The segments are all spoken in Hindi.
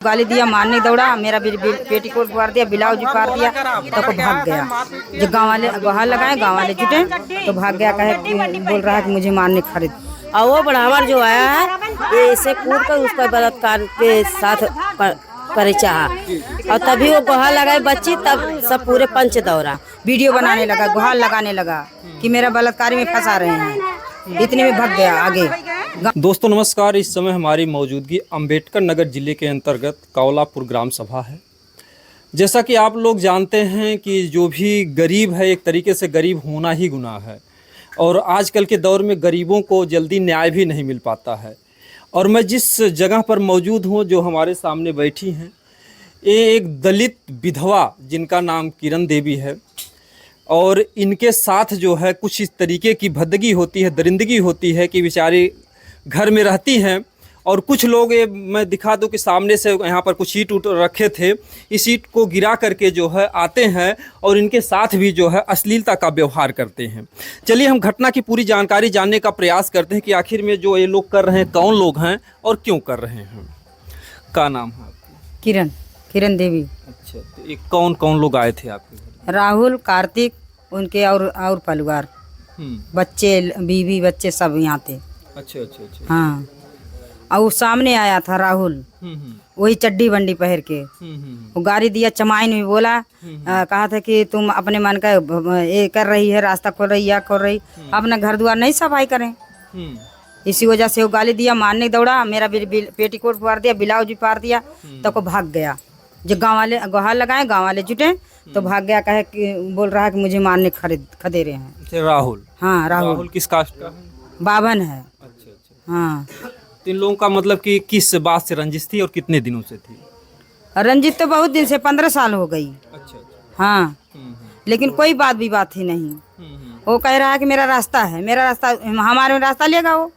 गाली दिया, मारने दौड़ा, मेरा पेटीकोट फाड़ दिया, ब्लाउज भी फाड़ दिया, तो भाग गया। जो गांव वाले गुहार लगाए, गांव वाले जुटे तो भाग गया, कहे बोल रहा है कि मुझे मारने खरीद। और वो बढ़ावा जो आया है ये इसे कूद कर उसका बलात्कार के साथ करे चाहा, और तभी वो गुहार लगाए बच्ची, तब सब पूरे पंच दौड़ा, वीडियो बनाने लगा, गुहार लगाने लगा कि मेरा बलात्कारी में फंसा रहे हैं। इतने में भाग गया आगे। दोस्तों नमस्कार, इस समय हमारी मौजूदगी अंबेडकर नगर जिले के अंतर्गत कौलापुर ग्राम सभा है। जैसा कि आप लोग जानते हैं कि जो भी गरीब है, एक तरीके से गरीब होना ही गुनाह है, और आजकल के दौर में गरीबों को जल्दी न्याय भी नहीं मिल पाता है। और मैं जिस जगह पर मौजूद हूँ, जो हमारे सामने बैठी हैं, ये एक दलित विधवा जिनका नाम किरण देवी है, और इनके साथ जो है कुछ इस तरीके की भद्दगी होती है, दरिंदगी होती है कि बेचारी घर में रहती हैं। और कुछ लोग, ये मैं दिखा दूं कि सामने से यहाँ पर कुछ ईंट रखे थे, इस ईंट को गिरा करके जो है आते हैं और इनके साथ भी जो है अश्लीलता का व्यवहार करते हैं। चलिए हम घटना की पूरी जानकारी जानने का प्रयास करते हैं कि आखिर में जो ये लोग कर रहे हैं कौन लोग हैं और क्यों कर रहे हैं। क्या नाम है आपका? किरण देवी। अच्छा, तो ये कौन कौन लोग आए थे आपके घर? राहुल, कार्तिक, उनके और परिवार, बच्चे, बीवी, बच्चे सब यहाँ थे। अच्छा अच्छा अच्छा। हाँ, और वो सामने आया था राहुल, वही चड्डी बंडी पहन के, वो गाड़ी दिया, चमाइन में बोला, कहा था कि तुम अपने मन का ये कर रही है, रास्ता खोल रही, या खोल रही, अपना घर द्वार नहीं सफाई करें। इसी वजह से वो गाली दिया, मारने दौड़ा, मेरा पेटीकोट फाड़ दिया, ब्लाउज भी फाड़ दिया, तो को भाग गया। जो गांव वाले गुहार लगाए, गांव वाले जुटे तो भाग गया, कहे कि बोल रहा है कि मुझे मारने खदेरे हैं। राहुल? हाँ, राहुल किस कास्ट का है? बावन है। अच्छा अच्छा। हाँ, इन लोगों का मतलब कि किस बात से रंजिश थी और कितने दिनों से थी? रंजित तो बहुत दिन से, 15 साल हो गई। अच्छा अच्छा। हाँ, लेकिन कोई बात भी बात ही नहीं। वो कह रहा है कि मेरा रास्ता है, मेरा रास्ता, हमारे में रास्ता लेगा वो।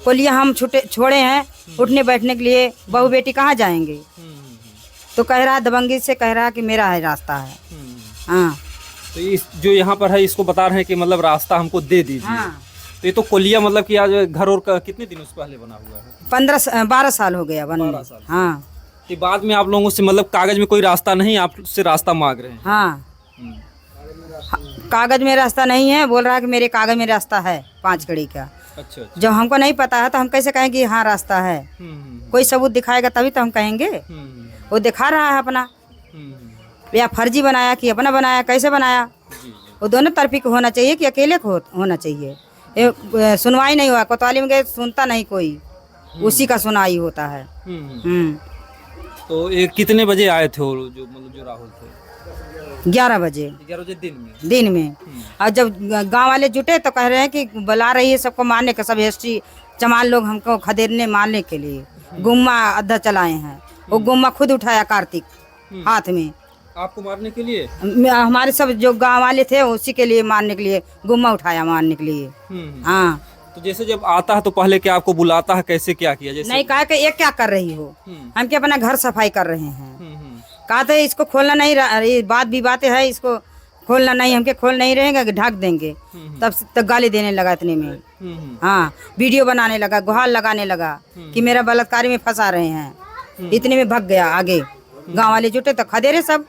बोलिए हम छोड़े हैं उठने बैठने के लिए, बहू बेटी कहाँ जाएंगे? तो कह रहा है, दबंगी से कह रहा है कि मेरा है रास्ता है। हाँ, तो इस जो यहाँ पर है इसको बता रहे हैं कि मतलब रास्ता हमको दे दीजिए। हाँ। तो ये तो कोलिया मतलब कि आज घर और का कितने दिनों से पहले बना हुआ है? 12 साल हो गया बनने। 12 साल। हाँ, तो बाद में आप लोगों से मतलब कागज में कोई रास्ता नहीं, आपसे रास्ता मांग रहे हैं? हाँ, कागज में रास्ता नहीं है, बोल रहा है कि मेरे कागज में रास्ता है 5 कड़ी का। अच्छा अच्छा। जब हमको नहीं पता है तो हम कैसे कहेंगे कि हाँ रास्ता है? कोई सबूत दिखाएगा तभी तो हम कहेंगे। वो दिखा रहा है अपना, या फर्जी बनाया कि अपना बनाया, कैसे बनाया? वो दोनों तरफी को होना चाहिए कि अकेले को होना चाहिए। ये सुनवाई नहीं हुआ, कोतवाली में गए, सुनता नहीं कोई, उसी का सुनाई होता है। तो ये कितने बजे आए थे वो जो मतलब जो राहुल थे? 11 बजे। 11 बजे दिन में। और जब गांव वाले जुटे तो कह रहे हैं कि बुला रही है सबको मारने का, सब हिस्ट्री चमार लोग हमको खदेड़ने मारने के लिए गुम्मा अद्धा चलाए हैं। वो गुम्मा खुद उठाया कार्तिक हाथ में, आपको मारने के लिए? हमारे सब जो गांव वाले थे उसी के लिए मारने के लिए गुम्मा उठाया, मारने के लिए। हाँ, तो जैसे जब आता है तो पहले क्या आपको बुलाता है, कैसे क्या किया? जैसे नहीं कहा कि ये क्या कर रही हो, हम क्या अपना घर सफाई कर रहे हैं। कहा था इसको खोलना नहीं, ये बात भी बातें है, इसको खोलना नहीं, हमके खोल नहीं रहेगा कि ढक देंगे। तब तक गाली देने लगा इतने में। हाँ, वीडियो बनाने लगा, गुहार लगाने लगा कि मेरा बलात्कारी में फंसा रहे हैं। इतने में भाग गया आगे। गांव वाले जुटे तो खदेरे सब।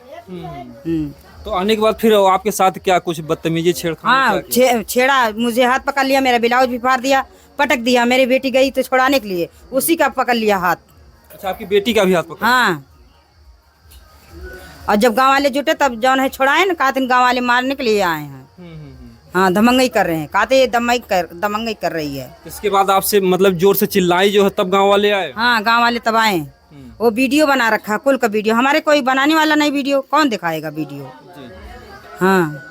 तो आने के बाद फिर आपके साथ क्या कुछ बदतमीजी, छेड़खानी? हाँ, छेड़ा, मुझे हाथ पकड़ लिया, मेरा ब्लाउज भी फाड़ दिया, पटक दिया। मेरी बेटी गई तो छुड़ाने के लिए, उसी का पकड़ लिया हाथ। अच्छा, आपकी बेटी का भी हाथ पकड़? हाँ, और जब गांव वाले जुटे तब जौन है छुड़ाए ना, कहते गांव वाले मारने के लिए आए हैं। हाँ, धमंगई कर रहे हैं, कहते ये दमंगई कर रही है। इसके बाद आपसे मतलब जोर से चिल्लाई जो है, तब गांव वाले आए? हाँ, गांव वाले तब आए। वो वीडियो बना रखा, कुल का वीडियो, हमारे कोई बनाने वाला नहीं, वीडियो कौन दिखाएगा वीडियो? हाँ,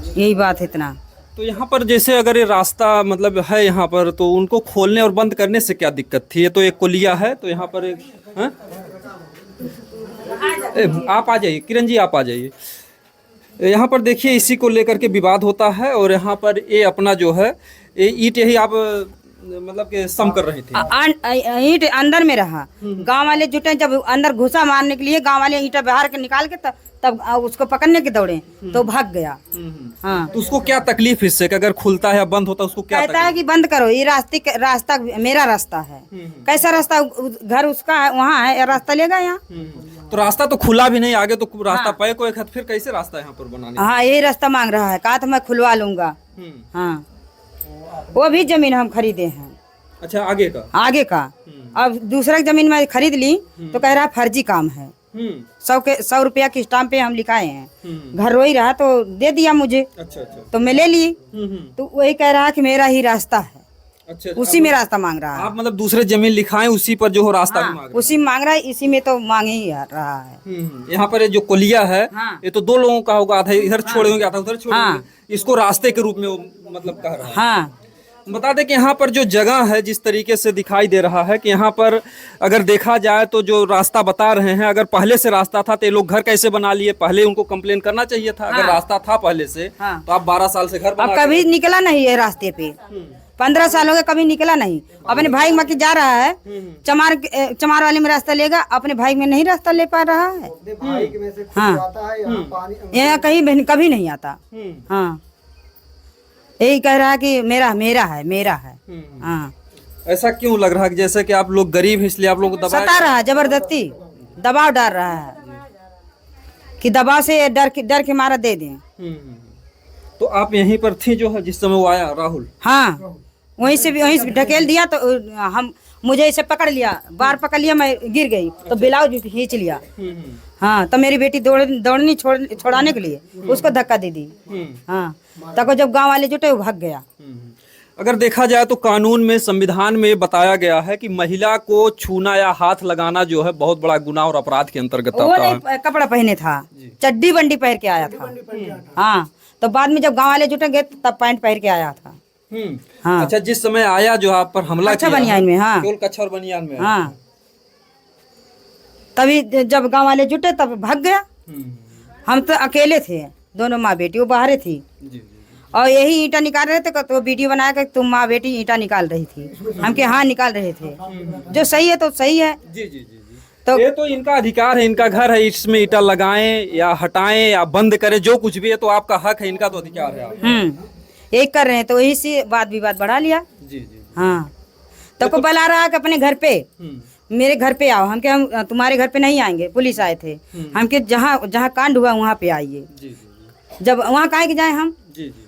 यही बात है इतना। तो यहाँ पर जैसे अगर ये रास्ता मतलब है यहाँ पर, तो उनको खोलने और बंद करने से क्या दिक्कत थी? ये तो एक कोलिया है, तो यहाँ पर एक आप आ जाइए, किरण जी आप आ जाइए। यहाँ पर देखिए इसी को लेकर के विवाद होता है, और यहाँ पर ये अपना जो है ये ईंट, यही आप मतलब कि सम कर रही थी? ईंट अंदर में रहा, गांव वाले जुटे, जब अंदर घुसा मारने के लिए गांव वाले ईंटा बाहर के निकाल के तब उसको पकड़ने के दौड़े तो भाग गया। हाँ, तो उसको क्या तकलीफ इससे कि अगर खुलता है या बंद होता है उसको क्या कहता है कि बंद करो, ये रास्ता मेरा रास्ता है। कैसा रास्ता, घर उसका है, वहाँ है, रास्ता लेगा यहाँ? तो रास्ता तो खुला भी नहीं, आगे तो रास्ता पे को एक हाथ, फिर कैसे रास्ता यहाँ पर बनाने? हाँ, यही रास्ता मांग रहा है, कहा तो मैं खुलवा लूंगा। हाँ, वो भी जमीन हम खरीदे हैं। अच्छा, आगे का? आगे का। अब दूसरा जमीन में खरीद ली तो कह रहा फर्जी काम है। 100 रुपया की स्टाम्प पे हम लिखाए हैं, घर रोई रहा तो दे दिया मुझे। अच्छा अच्छा। तो मैं ले ली, तो वही कह रहा कि मेरा ही रास्ता है। अच्छा, उसी में रास्ता मांग रहा है। आप मतलब दूसरे जमीन लिखाएं उसी पर जो हो रास्ता भी मांग उसी मांग रहा है, इसी में तो मांग ही रहा है। यहाँ पर ये जो कोलिया है, हाँ। ये तो 2 लोगों का होगा, आधा इधर छोड़ेंगे आधा उधर छोड़ेंगे, इसको रास्ते के रूप में वो मतलब कह रहा है। हाँ, बता दें कि यहाँ पर जो जगह है जिस तरीके से दिखाई दे रहा है कि यहाँ पर अगर देखा जाए तो जो रास्ता बता रहे हैं, अगर पहले से रास्ता था तो ये लोग घर कैसे बना लिए? पहले उनको कंप्लेन करना चाहिए था। अगर रास्ता था पहले से तो आप 12 साल से घर अब कभी निकला नहीं है रास्ते पे, 15 साल हो गए कभी निकला नहीं। अपने भाई में जा रहा है, चमार वाले में रास्ता लेगा, अपने भाई में नहीं रास्ता ले पा रहा है। हाँ, यहाँ कहीं कभी नहीं आता। हाँ, यही कह रहा है कि मेरा है। हाँ, ऐसा क्यों लग रहा है कि जैसे कि आप लोग गरीब हैं इसलिए आप लोगों को सता रहा है, जबरदस्ती दबाव डाल रहा है कि दबाव से डर के मारा दे दें। तो आप यहीं पर थी जो है जिस समय वो आया राहुल? हाँ, वहीं से ढकेल दिया तो मुझे इसे पकड़ लिया, बार पकड़ लिया, मैं गिर गई तो ब्लाउज खींच लिया। हाँ, तो मेरी बेटी दौड़नी छोड़ाने के लिए उसको धक्का दे दी। हाँ, तब जब गांव वाले जुटे वो भाग गया। अगर देखा जाए तो कानून में, संविधान में बताया गया है कि महिला को छूना या हाथ लगाना जो है बहुत बड़ा गुनाह और अपराध के अंतर्गत वो आता है। नहीं कपड़ा पहने था, चड्डी बंडी पहन के आया था। हाँ, तो बाद में जब गांव वाले जुटेंगे तब पैंट पहन के आया था। हाँ। अच्छा, जिस समय आया जो आप पर हमला कच्छा किया, बनियान में। हाँ, केवल कच्छा और बनियान में। हाँ, तभी जब गांव वाले जुटे तब भाग गया। हम तो अकेले थे, दोनों माँ बेटी, वो बाहर थी और यही ईंटा निकाल रहे थे तो वीडियो बनाया कि तुम माँ बेटी ईंटा निकाल रही थी। हम के हाँ निकाल रहे थे, जो सही है तो सही है। जी जी जी। तो ये तो इनका अधिकार है, इनका घर है, इसमें ईंटा लगाएं या हटाएं या बंद करें, जो कुछ भी है तो आपका हक है, इनका तो अधिकार है। यही कर रहे हैं, तो वही से वाद विवाद बढ़ा लिया। जी जी। हाँ, तो को बुला रहा है कि अपने घर पे, मेरे घर पे आओ। हम तुम्हारे घर पे नहीं आएंगे, पुलिस आए थे। हम के जहाँ कांड हुआ वहाँ पे आइए। जब वहाँ काहे के जाए हम?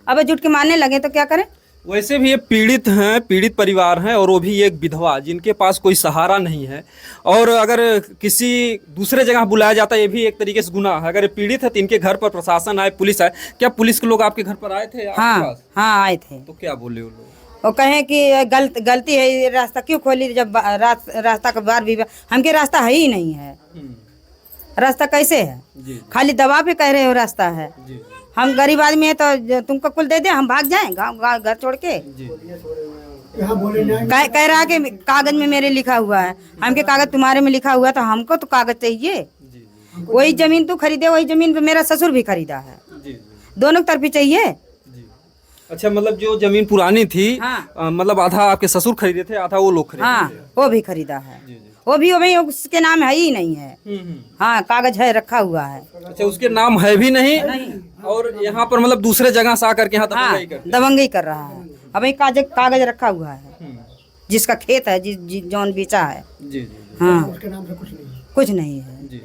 अब जुट के मारने लगे तो क्या करें? वैसे भी ये पीड़ित हैं, पीड़ित परिवार हैं, और वो भी एक विधवा जिनके पास कोई सहारा नहीं है। और अगर किसी दूसरे जगह बुलाया जाता है ये भी एक तरीके से गुनाह है। अगर ये पीड़ित है तो इनके घर पर प्रशासन आए, पुलिस आए। क्या पुलिस के लोग आपके घर पर आए थे? हाँ, हाँ आए थे। तो क्या बोले वो लोग? वो कहें कि गलती है, ये रास्ता क्यों खोली? जब रास्ता का बार भी हमके रास्ता है ही नहीं है। रास्ता कैसे है? खाली दबाव पे कह रहे हो रास्ता है। हम गरीब आदमी है तो तुमको कुल दे दे, हम भाग जाएं गाँव घर छोड़ के? कह रहा कि कागज में मेरे लिखा हुआ है। हमके कागज तुम्हारे में लिखा हुआ, तो हमको तो कागज चाहिए। वही जमीन तू खरीदे, वही जमीन मेरा ससुर भी खरीदा है, दोनों तरफ चाहिए। अच्छा, मतलब जो जमीन पुरानी थी, मतलब आधा आपके ससुर खरीदे थे, आधा वो लोग खरीदे थे। हाँ, वो भी खरीदा है। वो भी उसके नाम है ही नहीं है। हाँ, कागज है, रखा हुआ है। अच्छा, उसके नाम है भी नहीं। और यहाँ पर मतलब दूसरे जगह से आकर के यहाँ दबंगई कर रहा है। अब कागज रखा हुआ है, जिसका खेत है, जौन बेचा है। हाँ, उसके नाम से कुछ नहीं है।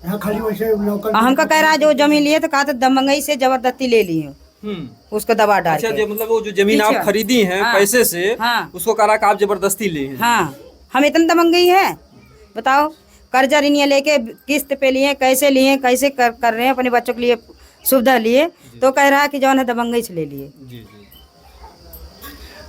यहाँ खाली वैसे हमका कह रहा है जो जमीन लिए तो कहा था दबंगई से जबरदस्ती ले लिए, उसको दबा डाल। अच्छा, जो मतलब वो जो जमीन आप खरीदी है पैसे से, उसको कह रहा कि आप जबरदस्ती ली हैं। हाँ, हम इतना दबंगई है, बताओ। कर्जा ऋण लेके किस्त पे लिए, कैसे लिए, कैसे कर रहे हैं अपने बच्चों के लिए सुविधा लिए, तो कह रहा है कि जौन है दबंगई से ले लिए।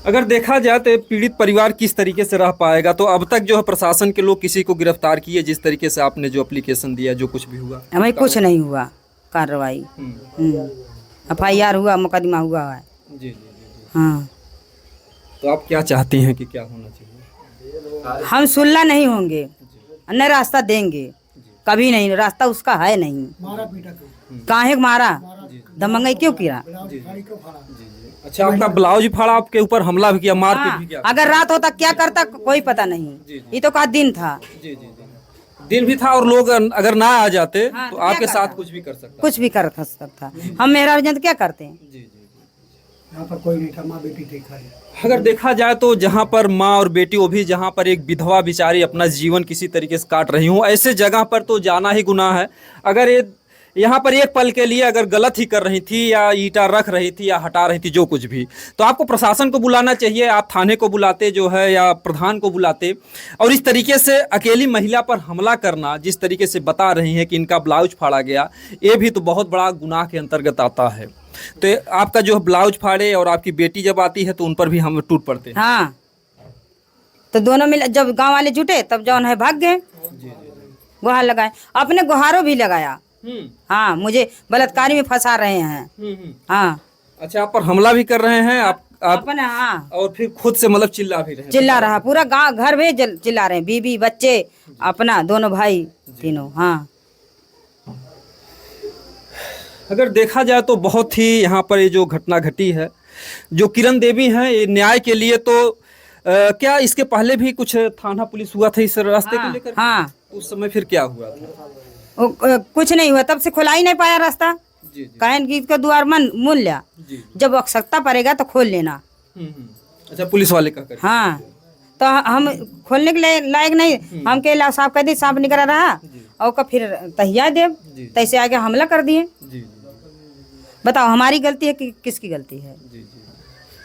अगर देखा जाए तो पीड़ित परिवार किस तरीके से रह पाएगा? तो अब तक जो है प्रशासन के लोग किसी को गिरफ्तार किए? जिस तरीके से आपने जो एप्लीकेशन दिया, जो कुछ भी हुआ? हमें कुछ नहीं हुआ कार्रवाई। FIR हुआ, मुकदमा हुआ है। जी। हाँ, तो आप क्या चाहते हैं कि क्या होना चाहिए? हम सुलह नहीं होंगे, न रास्ता देंगे, कभी नहीं। रास्ता उसका है नहीं। मारा पीटा काहे मारा, दबंगई क्यों किया? अच्छा, आपका ब्लाउज फाड़ा, आपके ऊपर हमला भी किया, मारपीट भी किया? अगर रात होता क्या करता कोई पता नहीं। ये तो का दिन था। जी जी जी, दिन भी था और लोग अगर ना आ जाते हाँ, तो क्या आपके करता? साथ कुछ भी कर सकता। कुछ भी कर सकता। हम मेहरा जन क्या करते हैं। जी जी। यहाँ पर कोई नहीं था, माँ बेटी थी खाली। अगर देखा जाए तो जहाँ पर माँ और बेटी, वो भी जहाँ पर एक विधवा बिचारी अपना जीवन किसी तरीके से काट रही हूँ, ऐसे जगह पर तो जाना ही गुनाह है। अगर ये यहाँ पर एक पल के लिए अगर गलत ही कर रही थी या ईंटा रख रही थी या हटा रही थी, जो कुछ भी, तो आपको प्रशासन को बुलाना चाहिए। आप थाने को बुलाते जो है या प्रधान को बुलाते। और इस तरीके से अकेली महिला पर हमला करना, जिस तरीके से बता रही हैं कि इनका ब्लाउज फाड़ा गया, ये भी तो बहुत बड़ा गुनाह के अंतर्गत आता है। तो आपका जो ब्लाउज फाड़े और आपकी बेटी जब आती है तो उन पर भी हम टूट पड़ते हैं। हाँ, तो दोनों मिल जब गांव वाले जुटे तब जौन है भाग गए। गुहार लगाए, अपने गुहारों भी लगाया। हाँ, मुझे बलात्कारी में फंसा रहे हैं। हाँ, अच्छा, आप पर हमला भी कर रहे हैं आप अपने। हाँ, और फिर खुद से मतलब चिल्ला भी रहे हैं? चिल्ला रहा, पूरा गांव घर में चिल्ला रहे हैं, बीबी बच्चे अपना दोनों भाई तीनों। हाँ, अगर देखा जाए तो बहुत ही यहाँ पर ये जो घटना घटी है, जो किरण देवी हैं, ये न्याय के लिए तो क्या इसके पहले भी कुछ थाना पुलिस हुआ था इस रास्ते को लेकर? हाँ, उस समय फिर क्या हुआ था? कुछ नहीं हुआ, तब से खुला ही नहीं पाया रास्ता। जी जी कहन गीत का द्वार मन मूल्य, जी। जब आवश्यकता पड़ेगा तो खोल लेना। अच्छा, पुलिस वाले का कर? हाँ, तो हम खोलने के लिए लायक नहीं। हम के ला साहब कह दी, सांप निकल रहा और का फिर तहिया देव, तैसे आगे हमला कर दिए। बताओ, हमारी गलती है कि किसकी गलती है?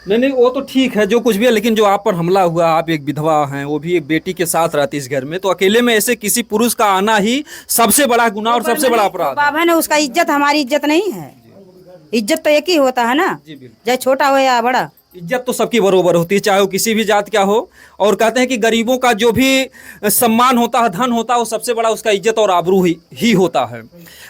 नहीं नहीं, वो तो ठीक है जो कुछ भी है, लेकिन जो आप पर हमला हुआ, आप एक विधवा हैं, वो भी एक बेटी के साथ रहती इस घर में, तो अकेले में ऐसे किसी पुरुष का आना ही सबसे बड़ा गुनाह और सबसे बड़ा अपराध है। बाबा ने उसका इज्जत, हमारी इज्जत नहीं है। इज्जत तो एक ही होता है ना, जी बिल्कुल। चाहे छोटा हो या बड़ा। इज्जत तो सबकी बरोबर होती है, चाहे वो किसी भी जात का हो। और कहते हैं कि गरीबों का जो भी सम्मान होता है, धन होता है, वो सबसे बड़ा उसका इज्जत और आबरू ही होता है।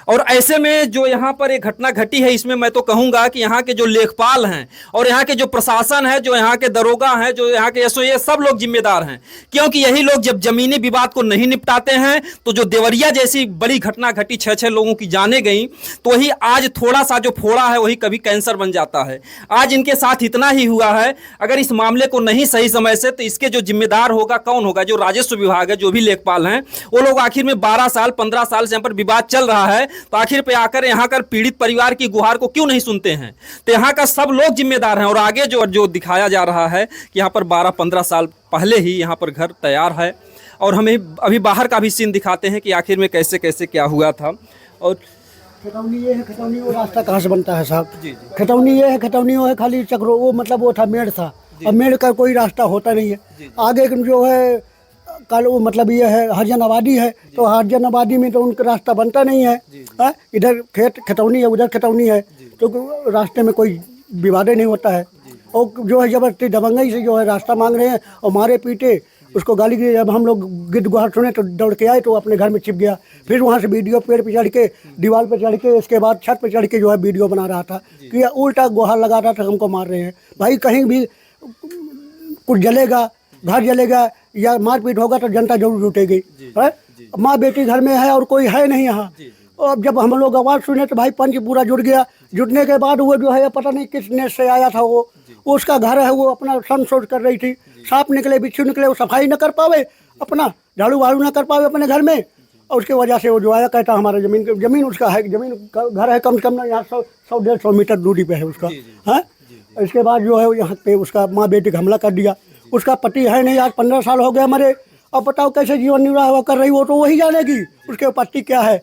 और ऐसे में जो यहाँ पर एक घटना घटी है, इसमें मैं तो कहूँगा कि यहाँ के जो लेखपाल हैं और यहाँ के जो प्रशासन है, जो यहाँ के दरोगा हैं, जो यहाँ के एसओए, सब लोग जिम्मेदार हैं। क्योंकि यही लोग जब जमीनी विवाद को नहीं निपटाते हैं, तो जो देवरिया जैसी बड़ी घटना घटी, 6-6 लोगों की जाने गई, तो वही आज थोड़ा सा जो फोड़ा है वही कभी कैंसर बन जाता है। आज इनके साथ इतना ही हुआ है। अगर इस मामले को नहीं सही समय से, तो इसके जो जिम्मेदार होगा कौन होगा? जो राजस्व विभाग है, जो भी लेखपाल हैं, वो लोग आखिर में 12 साल 15 साल से यहाँ पर विवाद चल रहा है, तो आखिर पे आकर यहाँ कर पीड़ित परिवार की गुहार को क्यों नहीं सुनते हैं? तो यहाँ का सब लोग जिम्मेदार हैं। और आगे जो दिखाया जा रहा है कि यहाँ पर 12-15 साल पहले ही यहाँ पर घर तैयार है। और हमें अभी बाहर का भी सीन दिखाते हैं कि आखिर में कैसे कैसे क्या हुआ था। और खतौनी ये है, खतौनी वो रास्ता कहाँ से बनता है साहब? जी। खतौनी ये है, खतौनी वो है, खाली चक्रो वो मतलब वो था, मेड़ था। अब मेड़ का कोई रास्ता होता नहीं है। आगे जो है कल वो मतलब ये है हरिजन आबादी है, तो हरिजन आबादी में तो उनका रास्ता बनता नहीं है। इधर खेत खतौनी है, उधर खतौनी है, तो रास्ते में कोई विवाद नहीं होता है। और जो है जबरदस्ती दबंगई से जो है रास्ता मांग रहे हैं और मारे पीटे उसको गाली दी। जब हम लोग गिद्ध गुहार सुने तो दौड़ के आए, तो अपने घर में छिप गया। फिर वहाँ से वीडियो पेड़ पे चढ़ के, दीवार पे चढ़ के, इसके बाद छत पे चढ़ के जो है वीडियो बना रहा था कि उल्टा गुहार लगा रहा था, हमको मार रहे हैं। भाई कहीं भी कुछ जलेगा, घर जलेगा या मारपीट होगा तो जनता जरूर जुटेगी। माँ बेटी घर में है और कोई है नहीं यहाँ। और जब हम लोग आवाज़ सुने तो भाई पंच पूरा जुट गया। जुटने के बाद वो जो है पता नहीं किस नेस से आया था, वो उसका घर है, वो अपना सन सोच कर रही थी। सांप निकले, बिच्छू निकले, वो सफाई न कर पावे, अपना झाड़ू वाड़ू न कर पावे अपने घर में, और उसके वजह से वो जो आया कहता हमारा जमीन उसका है, जमीन घर है कम से कम ना यहाँ 100-150 मीटर दूरी पे है उसका। हाँ, इसके बाद जो है यहाँ पे उसका माँ बेटी का हमला कर दिया। उसका पति है नहीं, आज 15 साल हो गए मरे। अब बताओ कैसे जीवन निर्वाह कर रही, वो तो वही जानेगी उसके पति क्या है।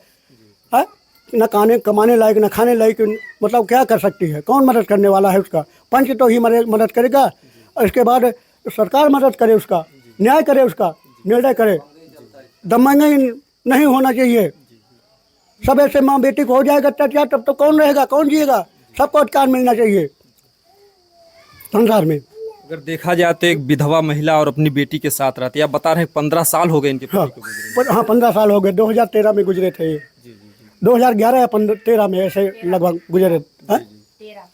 न कमाने लायक, न खाने लायक, मतलब क्या कर सकती है? कौन मदद करने वाला है उसका? पंच तो ही मदद करेगा, और इसके बाद सरकार मदद करे, उसका न्याय करे, उसका निर्णय करे। दमंगई नहीं होना चाहिए। सब ऐसे माँ बेटी को हो जाएगा अत्याचार, तब तो कौन रहेगा, कौन जिएगा? सबको अधिकार मिलना चाहिए संसार में। अगर देखा जाए तो एक विधवा महिला और अपनी बेटी के साथ रहती है। आप बता रहे हैं 15 साल हो गए इनके पति को गुजरे। हाँ, 15 साल हो गए। 2013 में गुजरे थे ये। 2011 या 13 में ऐसे लगभग गुजरे।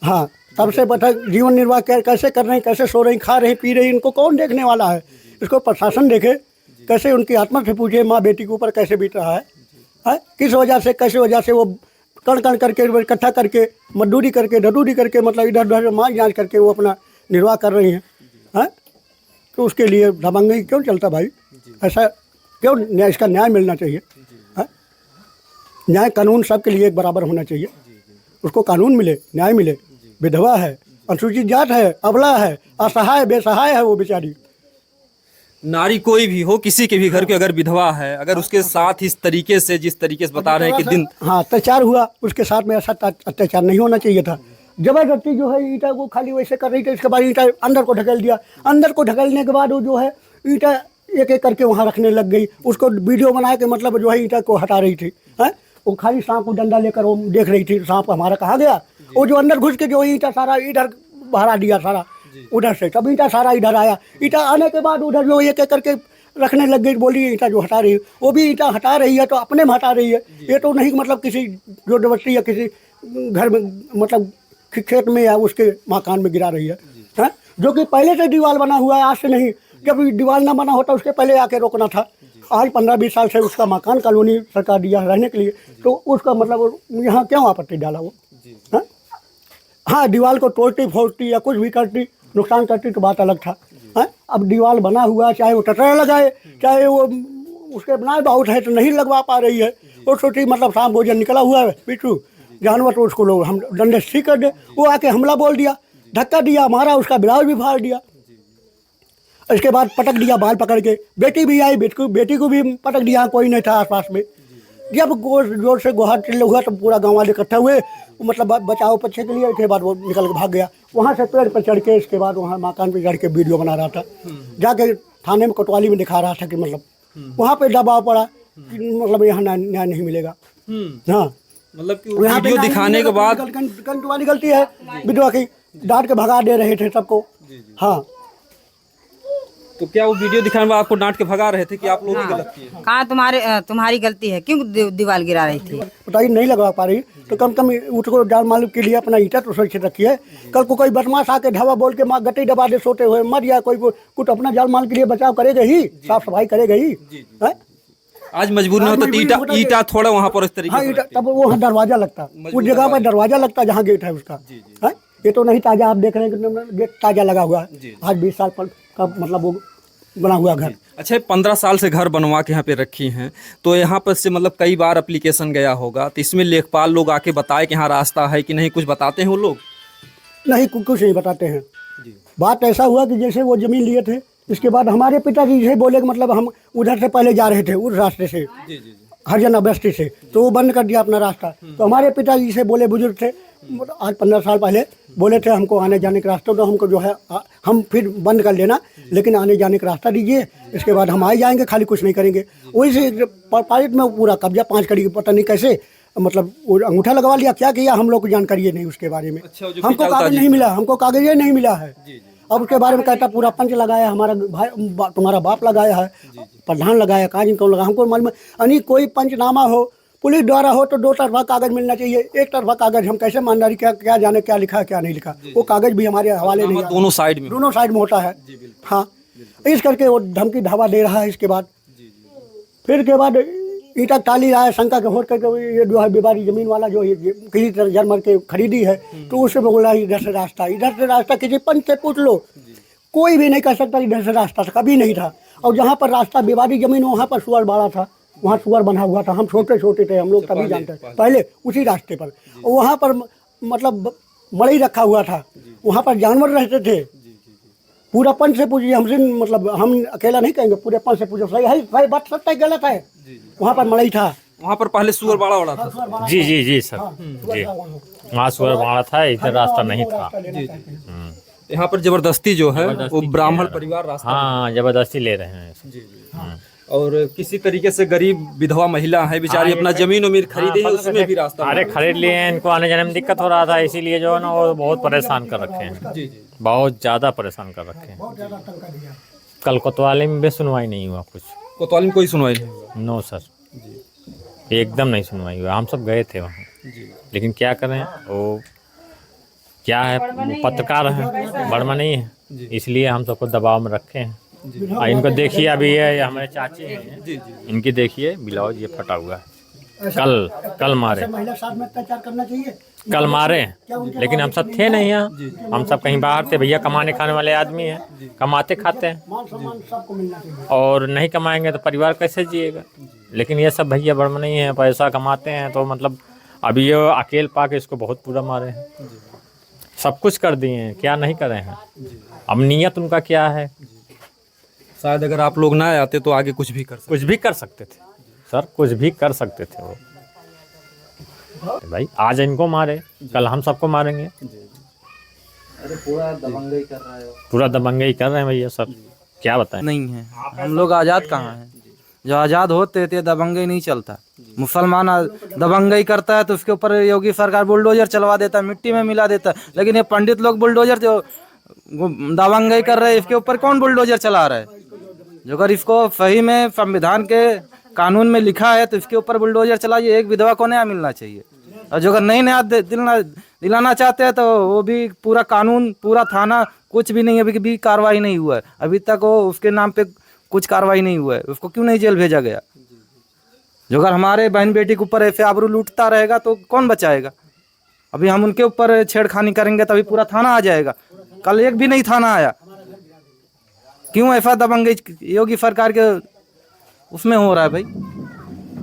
हाँ, तब से बता जीवन निर्वाह कैसे कर रहे हैं, कैसे सो रही, खा रही, पी रही, इनको कौन देखने वाला है? इसको प्रशासन देखे, कैसे उनकी आत्मा से पूछे माँ बेटी के ऊपर कैसे बीत रहा है। किस वजह से, कैसे वजह से वो कण कण करके इकट्ठा करके मजदूरी करके ढडूरी करके मतलब इधर उधर मार जांच करके वो अपना निर्वाह कर रही हैं। हैं तो उसके लिए दबंगई क्यों चलता भाई? ऐसा क्यों? इसका न्याय मिलना चाहिए। हैं न्याय कानून सबके लिए एक बराबर होना चाहिए। उसको कानून मिले, न्याय मिले। विधवा है, अनुसूचित जात है, अबला है, असहाय बेसहाय है वो बेचारी। नारी कोई भी हो, किसी के भी घर के अगर विधवा है, अगर उसके साथ इस तरीके से, जिस तरीके से बता रहे हैं कि दिन हाँ अत्याचार हुआ, उसके साथ में ऐसा अत्याचार नहीं होना चाहिए था। जबरदस्ती जो है ईटा को खाली वैसे कर रही थी, इसके बाद ईटा अंदर को ढकेल दिया। अंदर को ढकेलने के बाद वो जो है ईटा एक एक करके वहाँ रखने लग गई। उसको वीडियो बना के मतलब जो है ईटा को हटा रही थी। हैं वो खाली सांप को डंडा लेकर वो देख रही थी, सांप हमारा कहाँ गया। वो जो अंदर घुस के जो ईटा सारा इधर बहरा दिया सारा उधर से, तब ईटा सारा इधर आया। ईटा आने के बाद उधर जो एक एक करके रखने लग गई। बोली ईटा जो हटा रही है, वो भी ईटा हटा रही है तो अपने में हटा रही है। ये तो नहीं मतलब किसी जबरदस्ती या किसी घर में मतलब खेत में या उसके मकान में गिरा रही है। हैं जो कि पहले से दीवार बना हुआ है, आज से नहीं। जब दीवार ना बना होता उसके पहले आके रोकना था। आज 15-20 साल से उसका मकान कॉलोनी सरकार दिया रहने के लिए, तो उसका मतलब यहाँ क्यों आपत्ति डाला वो? हाँ दीवार को तोड़ती फोड़ती या कुछ भी करती, नुकसान करती तो बात अलग था। हैं अब दीवार बना हुआ, चाहे वो टटरा लगाए, चाहे वो उसके बनाए बहुत है तो नहीं लगवा पा रही है। वो छोटी मतलब शाम भोजन निकला हुआ है बिट्टू जानवर, तो उसको लोग हम डंडे से ठीक कर दे। वो आके हमला बोल दिया, धक्का दिया, मारा, उसका ब्लाउज भी फाड़ दिया। इसके बाद पटक दिया बाल पकड़ के। बेटी भी आई, बेटी को भी पटक दिया, कोई नहीं था आसपास में। जब जोर से गुहार चिल्ले हुआ तो पूरा गाँव वाले इकट्ठा हुए, मतलब बचाओ पीछे के लिए। इसके बाद वो निकल के भाग गया। वहाँ से पेड़ पर चढ़ के इसके बाद वहाँ मकान पे चढ़ के वीडियो बना रहा था। जाके थाने में कोतवाली में दिखा रहा था कि मतलब वहाँ पे दबाव पड़ा कि मतलब यहाँ न्याय नहीं मिलेगा। हाँ मतलब कि वीडियो दिखाने के बाद तुम्हारी गलती है, विधवा की डांट के भगा दे रहे थे सबको। हाँ तो क्या वो वीडियो दिखाने में आपको डांट के भगा रहे थे कि आप लोगों की गलती है? कहाँ तुम्हारी गलती है, क्यों दीवार गिरा रही थी? बताइए नहीं लगवा पा रही तो कम कम उसको जान मालूम के लिए अपना ईटा तो सुरक्षित रखिए। कल को कोई बदमाश आके ढावा बोल के गट्टी दबा दे सोते हुए मर या कोई कुछ, अपना जान माल के लिए बचाव करेगा ही, साफ सफाई करेगा ही। आज मजबूरी होता तो ईटा थोड़ा वहाँ पर इस तरीके से, तब वो दरवाजा लगता, उस जगह पर दरवाजा लगता जहाँ गेट है उसका। ये तो नहीं ताजा, आप देख रहे हैं गेट ताजा लगा हुआ है, आज 20 साल का मतलब वो बना हुआ घर। अच्छा 15 साल से घर बनवा के यहाँ पे रखी हैं, तो यहाँ पर से मतलब कई बार एप्लीकेशन गया होगा, तो इसमें लेखपाल लोग आके बताए कि यहाँ रास्ता है कि नहीं, कुछ बताते हैं वो लोग? नहीं, कुछ नहीं बताते हैं। बात ऐसा हुआ कि जैसे वो जमीन लिए थे, इसके बाद हमारे पिताजी से बोले कि मतलब हम उधर से पहले जा रहे थे उस रास्ते से, हरियाणा बस्ती से, तो वो बंद कर दिया अपना रास्ता। तो हमारे पिताजी से बोले, बुजुर्ग थे, आज 15 साल पहले बोले थे हमको आने जाने का रास्ता, तो हमको जो है हम फिर बंद कर लेना, लेकिन आने जाने का रास्ता दीजिए, इसके बाद हम आए जाएंगे, खाली कुछ नहीं करेंगे। वही से पारित में पूरा कब्जा 5 कड़ी, पता नहीं कैसे मतलब वो अंगूठा लगवा लिया, क्या किया हम लोग को जानकारी नहीं उसके बारे में। हमको कागज नहीं मिला, हमको कागज नहीं मिला है। अब उसके बारे में कहता पूरा पंच लगाया हमारा भाई, तुम्हारा बाप लगाया है, प्रधान लगाया, कहाँ जिनको लगा, हमको मालूम है। कोई पंचनामा हो, पुलिस द्वारा हो तो 2 तरफा कागज मिलना चाहिए, एक तरफा कागज हम कैसे ईमानदारी क्या जाने क्या लिखा है क्या नहीं लिखा। वो कागज भी हमारे हवाले नहीं, दोनों साइड में होता है। हाँ इस करके वो धमकी धावा दे रहा है। इसके बाद फिर के बाद ईटा टाली रहा है, शंका के होट करके ये जो है बीमारी जमीन वाला जो किसी तरह जर्मन के खरीदी है, तो उससे बोला इधर से रास्ता किसी पंच से पूछ लो, कोई भी नहीं कह सकता इधर से रास्ता था, कभी नहीं था। और जहाँ पर रास्ता बीमारी जमीन वहाँ पर सुअर बाड़ा था, वहाँ सुअर बना हुआ था, हम छोटे थे, हम लोग तभी जानते हैं, पहले उसी रास्ते पर। वहाँ पर मतलब मड़ई रखा हुआ था, वहाँ पर जानवर रहते थे। पूरा पंच से पूछिए, हमसे मतलब हम अकेला नहीं कहेंगे, पूरे पंच से पूछो, सही है भाई, बात सत्य है गलत है। वहाँ पर मड़ई था, वहाँ पर पहले सुअर बाड़ा वाला था। जी सर, जी वहाँ सुअर बाड़ा था, इधर रास्ता नहीं था। यहाँ पर जबरदस्ती जो है वो ब्राह्मण परिवार रास्ता, हाँ जबरदस्ती ले रहे हैं। और किसी तरीके से गरीब विधवा महिला है बेचारी, अपना जमीन उमीर खरीदे है, उसमें भी रास्ता अरे खरीद लिए हैं, इनको आने जाने में दिक्कत हो रहा था, इसीलिए जो है ना वो बहुत परेशान कर रखे हैं, बहुत ज़्यादा परेशान कर रखे हैं। कल कोतवाली में भी सुनवाई नहीं हुआ, कुछ कोतवाली में कोई सुनवाई नहीं हुआ? नो सर, एकदम नहीं सुनवाई हुआ। हम सब गए थे वहाँ, लेकिन क्या करें, वो क्या है, पत्रकार है, बर्मा नहीं है, इसलिए हम सबको दबाव में रखे हैं। इनको देखिए, अभी ये हमारे चाची हैं, इनकी देखिए ब्लाउज ये फटा हुआ है, कल मारे, महिला के साथ में अत्याचार करना चाहिए। कल मारे, लेकिन हम सब थे नहीं यहाँ, हम सब कहीं बाहर थे। भैया कमाने खाने वाले आदमी हैं, कमाते खाते हैं, मान सम्मान सबको मिलना चाहिए। और नहीं कमाएंगे तो परिवार कैसे जिएगा। लेकिन ये सब भैया बड़म नहीं है, पैसा कमाते हैं तो मतलब अभी ये अकेल पाके इसको बहुत पूरा मारे हैं, सब कुछ कर दिए हैं, क्या नहीं करे हैं। अब नियत उनका क्या है, शायद अगर आप लोग ना आते तो आगे कुछ भी कर सकते। कुछ भी कर सकते थे सर, कुछ भी कर सकते थे वो। भाई आज इनको मारे, कल हम सबको मारेंगे। अरे पूरा दबंगई कर रहा है, पूरा दबंगई कर रहे हैं भैया सब, क्या बताएं। नहीं है, हम लोग आज़ाद कहाँ हैं। जो आज़ाद होते थे दबंगई नहीं चलता। मुसलमान दबंगई करता है तो उसके ऊपर योगी सरकार बुलडोजर चलवा देता है, मिट्टी में मिला देता है। लेकिन ये पंडित लोग बुलडोजर जो दबंगई कर रहे हैं, इसके ऊपर कौन बुलडोजर चला रहा है? जो अगर इसको सही में संविधान के कानून में लिखा है तो इसके ऊपर बुलडोजर चलाइए। एक विधवा को न्याय मिलना चाहिए, और जो अगर नहीं न्याय दिलाना चाहते हैं तो वो भी पूरा कानून, पूरा थाना, कुछ भी नहीं, अभी भी कार्रवाई नहीं हुआ है। अभी तक वो उसके नाम पे कुछ कार्रवाई नहीं हुआ है, उसको क्यों नहीं जेल भेजा गया? जो अगर हमारे बहन बेटी के ऊपर ऐसे आबरू लूटता रहेगा तो कौन बचाएगा? अभी हम उनके ऊपर छेड़खानी करेंगे तभी पूरा थाना आ जाएगा। कल एक भी नहीं थाना आया, क्यों ऐसा दबंगई योगी सरकार के उसमें हो रहा है? भाई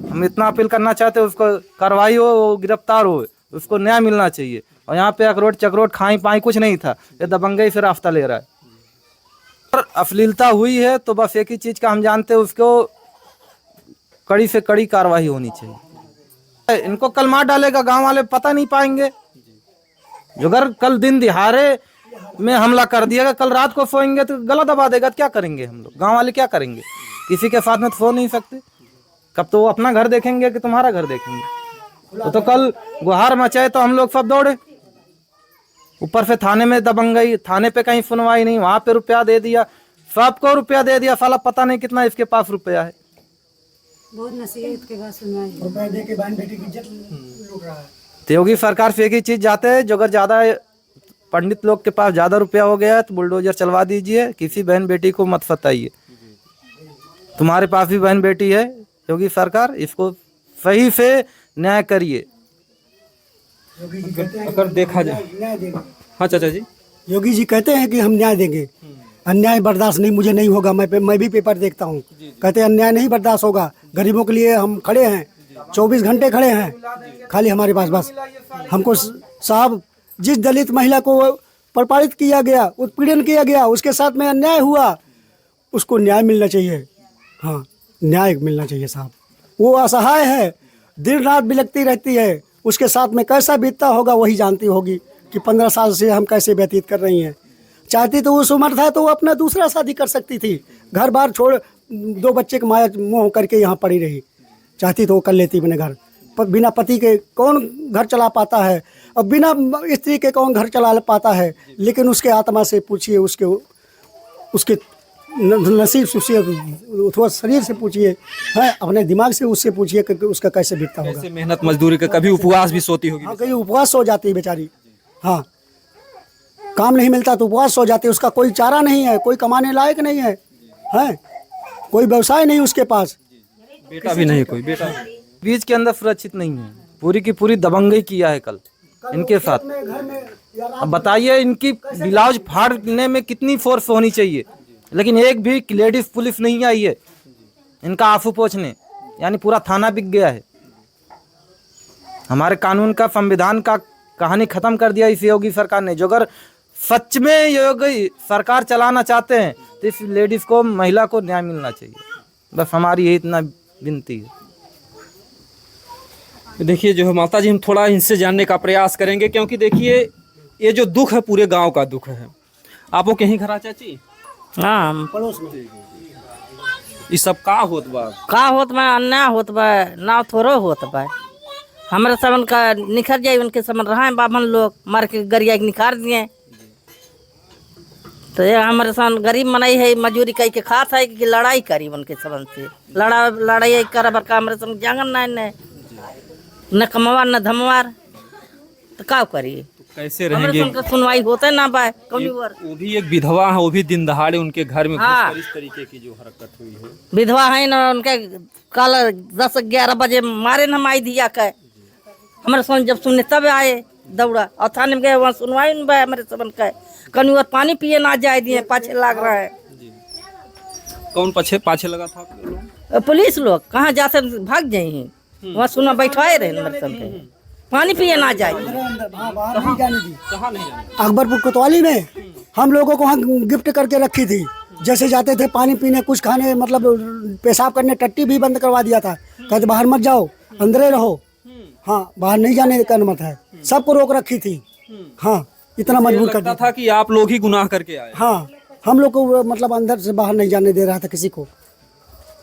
हम इतना अपील करना चाहते हैं, उसको कार्रवाई हो, वो गिरफ्तार हो, उसको न्याय मिलना चाहिए। और यहाँ पे अखरोट चक्रोट खाई पाई कुछ नहीं था, ये दबंगई से रास्ता ले रहा है। और अश्लीलता हुई है तो बस एक ही चीज़ का हम जानते हैं, उसको कड़ी से कड़ी कार्रवाई होनी चाहिए। इनको कल मार डालेगा, गांव वाले पता नहीं पाएंगे। जो अगर कल दिन दिहाड़े में हमला कर दिएगा, कल रात को सोएंगे तो गला दबा देगा, तो क्या करेंगे हम लोग? गांव वाले क्या करेंगे? किसी के साथ में तो सो नहीं सकते। कब तो वो अपना घर देखेंगे कि तुम्हारा घर देखेंगे? तो कल गुहार मचाए तो हम लोग सब दौड़े। ऊपर से थाने में दबंगई, थाने पे कहीं सुनवाई नहीं, वहां पे रुपया दे दिया, सबको रुपया दे दिया, साला पता नहीं कितना इसके पास रुपया है। बहुत नसीहत के बाद सुनाई, रुपए दे के बहन बेटी की इज्जत लूट रहा है। तो योगी सरकार से एक ही चीज जाते हैं, जो अगर ज्यादा पंडित लोग के पास ज्यादा रुपया हो गया है तो बुलडोजर चलवा दीजिए, किसी बहन बेटी को मत सताइए। तुम्हारे पास भी बहन बेटी है, योगी सरकार इसको सही से न्याय करिए। अगर देखा जाए, न्याय देंगे। हाँ चाचा जी, योगी जी कहते हैं कि हम न्याय देंगे, अन्याय बर्दाश्त नहीं, मुझे नहीं होगा। मैं भी पेपर देखता हूँ, कहते हैं अन्याय नहीं बर्दाश्त होगा। गरीबों के लिए हम खड़े हैं, 24 घंटे खड़े हैं, खाली हमारे पास बस हमको साहब, जिस दलित महिला को प्रताड़ित किया गया, उत्पीड़न किया गया, उसके साथ में अन्याय हुआ, उसको न्याय मिलना चाहिए। हाँ, न्याय मिलना चाहिए साहब। वो असहाय है, दिन रात बिलखती रहती है, उसके साथ में कैसा बीतता होगा वही जानती होगी कि 15 साल से हम कैसे व्यतीत कर रही हैं। चाहती तो उस उम्र था तो वो अपना दूसरा शादी कर सकती थी, घर बार छोड़ 2 बच्चे के माया मोह करके यहाँ पड़ी रही। चाहती तो वो कर लेती अपने घर, पर बिना पति के कौन घर चला पाता है, और बिना स्त्री के कौन घर चला पाता है। लेकिन उसके आत्मा से पूछिए, उसके नसीब से, अथवा शरीर से पूछिए, है अपने दिमाग से उससे पूछिए कि उसका कैसे बीतता होगा। ऐसे मेहनत मजदूरी का कभी उपवास भी सोती होगी। हाँ, कहीं उपवास हो जाती है बेचारी। हाँ, काम नहीं मिलता तो उपवास हो जाती है, उसका कोई चारा नहीं है, कोई कमाने लायक नहीं है, हैं कोई व्यवसाय नहीं उसके पास, बेटा भी नहीं, कोई बेटा बीच के अंदर सुरक्षित नहीं है, पूरी की पूरी दबंगई किया है कल इनके साथ। अब बताइए, इनकी ब्लाउज फाड़ने में कितनी फोर्स होनी चाहिए, लेकिन एक भी लेडीज पुलिस नहीं आई है इनका आंसू पोंछने, यानी पूरा थाना बिक गया है। हमारे कानून का, संविधान का कहानी खत्म कर दिया इस योगी सरकार ने। जो अगर सच में योगी सरकार चलाना चाहते हैं तो इस लेडीज को, महिला को न्याय मिलना चाहिए, बस हमारी यही इतना विनती है। देखिए जो है माता जी, हम थोड़ा इनसे जानने का प्रयास करेंगे, क्योंकि देखिए ये जो दुख है पूरे गांव का दुख है। आपको कहीं घर आ चाची? हाँ, पड़ोस में ये सब का होत बा? का होत बा, अन्याय होत बा, ना थोड़ो होत बा। हमारे समन का निखर जाए, उनके समन रहा है बाभन लोग मार के गरिया के निखार दिए। तो ये हमारे समन गरीब मनाई है, मजूरी कई के खात है कि लड़ाई करी उनके समन से, लड़ाई कर बरका हमारे समन जांगन न कमवार न धमवार, तो का करिए? कैसे हमारे रहेंगे? सुनकर सुनवाई होता ना पाए कभी और वो भी एक विधवा है, वो भी दिन दहाड़े उनके घर में हाँ। घुसकर इस तरीके की जो हरकत हुई है। विधवा है ना, उनके कल 10-11 बजे मारे न माई दिया के हमारे सुन जब सुनने तब आए दौड़ा और थाने में गए, वहाँ सुनवाई नहीं भाई हमारे सबन का कहीं और पानी पिए ना जाए दिए, पाछे लाग रहा है। कौन पाछे पाछे लगा था आपके लोग? पुलिस लोग कहाँ जाते भाग जाए, वहाँ सुना बैठाए रहे हमारे सब के, पानी पिए ना जाए। बाहर नहीं जाने दी। कहाँ नहीं जाने? अकबरपुर कोतवाली में हम लोगों को वहाँ गिफ्ट करके रखी थी। जैसे जाते थे पानी पीने, कुछ खाने, मतलब पेशाब करने, टट्टी भी बंद करवा दिया था। कहते बाहर मत जाओ, अंदर ही रहो। हाँ, बाहर नहीं जाने का अनुमति है, सबको रोक रखी थी। हाँ, इतना मजबूर कर लगता दिया। था कि आप लोग ही गुनाह करके आए। हाँ, हम लोग को मतलब अंदर से बाहर नहीं जाने दे रहा था किसी को।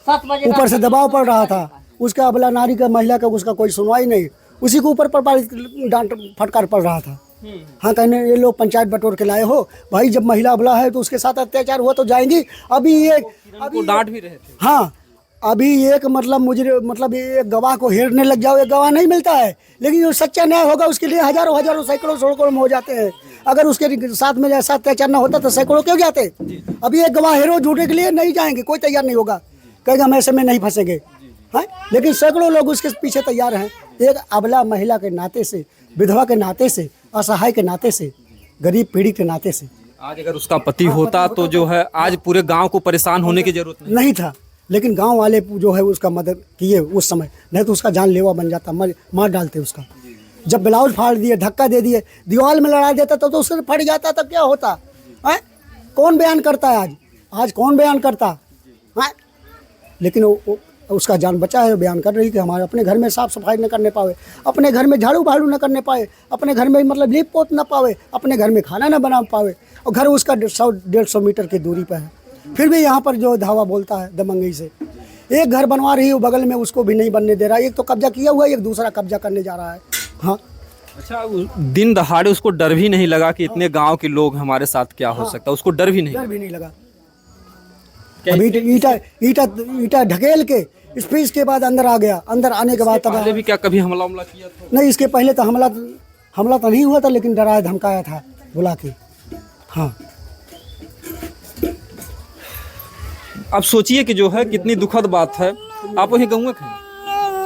7 बजे ऊपर से दबाव पड़ रहा था, उसका अबला नारी का, महिला का, उसका कोई सुनवाई नहीं। उसी के ऊपर पर डांट फटकार पड़ रहा था। हाँ, कहने ये लोग पंचायत बटोर के लाए हो भाई, जब महिला अबला है तो उसके साथ अत्याचार हुआ तो जाएंगी। अभी डांट भी रहे थे। हाँ, अभी एक मतलब मुझे मतलब एक गवाह को हेरने लग जाओ, एक गवाह नहीं मिलता है, लेकिन जो सच्चा न्याय होगा उसके लिए हजारों सैकड़ों में हो जाते हैं। अगर उसके साथ में ऐसा अत्याचार ना होता तो सैकड़ों क्यों जाते। अभी एक गवाह हेरो झूठे के लिए नहीं जाएंगे, कोई तैयार नहीं होगा, कहेगा हम ऐसे में नहीं फंसेंगे। हाँ, लेकिन सैकड़ों लोग उसके पीछे तैयार हैं। एक अबला महिला के नाते से, विधवा के नाते से, असहाय के नाते से, गरीब पीढ़ी के नाते से आज अगर उसका पति होता तो जो है आज पूरे गांव को परेशान होने की जरूरत नहीं था, लेकिन गांव वाले जो है उसका मदद किए उस समय, नहीं तो उसका जानलेवा बन जाता, मार डालते उसका। जब ब्लाउज फाड़ दिए, धक्का दे दिए, दीवार में लड़ा देता तो उससे फट जाता, तब क्या होता है? कौन बयान करता है आज कौन बयान करता है? लेकिन उसका जान बचा है, बयान कर रही कि हमारे अपने घर में साफ सफाई न करने पावे, अपने घर में झाड़ू भाड़ू न करने पाए, अपने घर में मतलब लीप पोत न पावे, अपने घर में खाना न बना पावे, और घर उसका 100-150 मीटर की दूरी पर है, फिर भी यहाँ पर जो धावा बोलता है दबंगई से। एक घर बनवा रही है बगल में, उसको भी नहीं बनने दे रहा है। एक तो कब्जा किया हुआ है, एक दूसरा कब्जा करने जा रहा है। हाँ, अच्छा, दिन दहाड़े उसको डर भी नहीं लगा कि इतने गांव के लोग हमारे साथ क्या हो सकता, उसको डर भी नहीं लगा। अभी ईटा ढकेल के स्पीच के बाद अंदर आ गया। अंदर आने के बाद पहले भी क्या कभी हमला किया था? नहीं, इसके पहले तो हमला तो नहीं हुआ था, लेकिन डराया धमकाया था बुला के। हाँ, अब सोचिए कि जो है कितनी दुखद बात है। आप वही गाँव के हैं?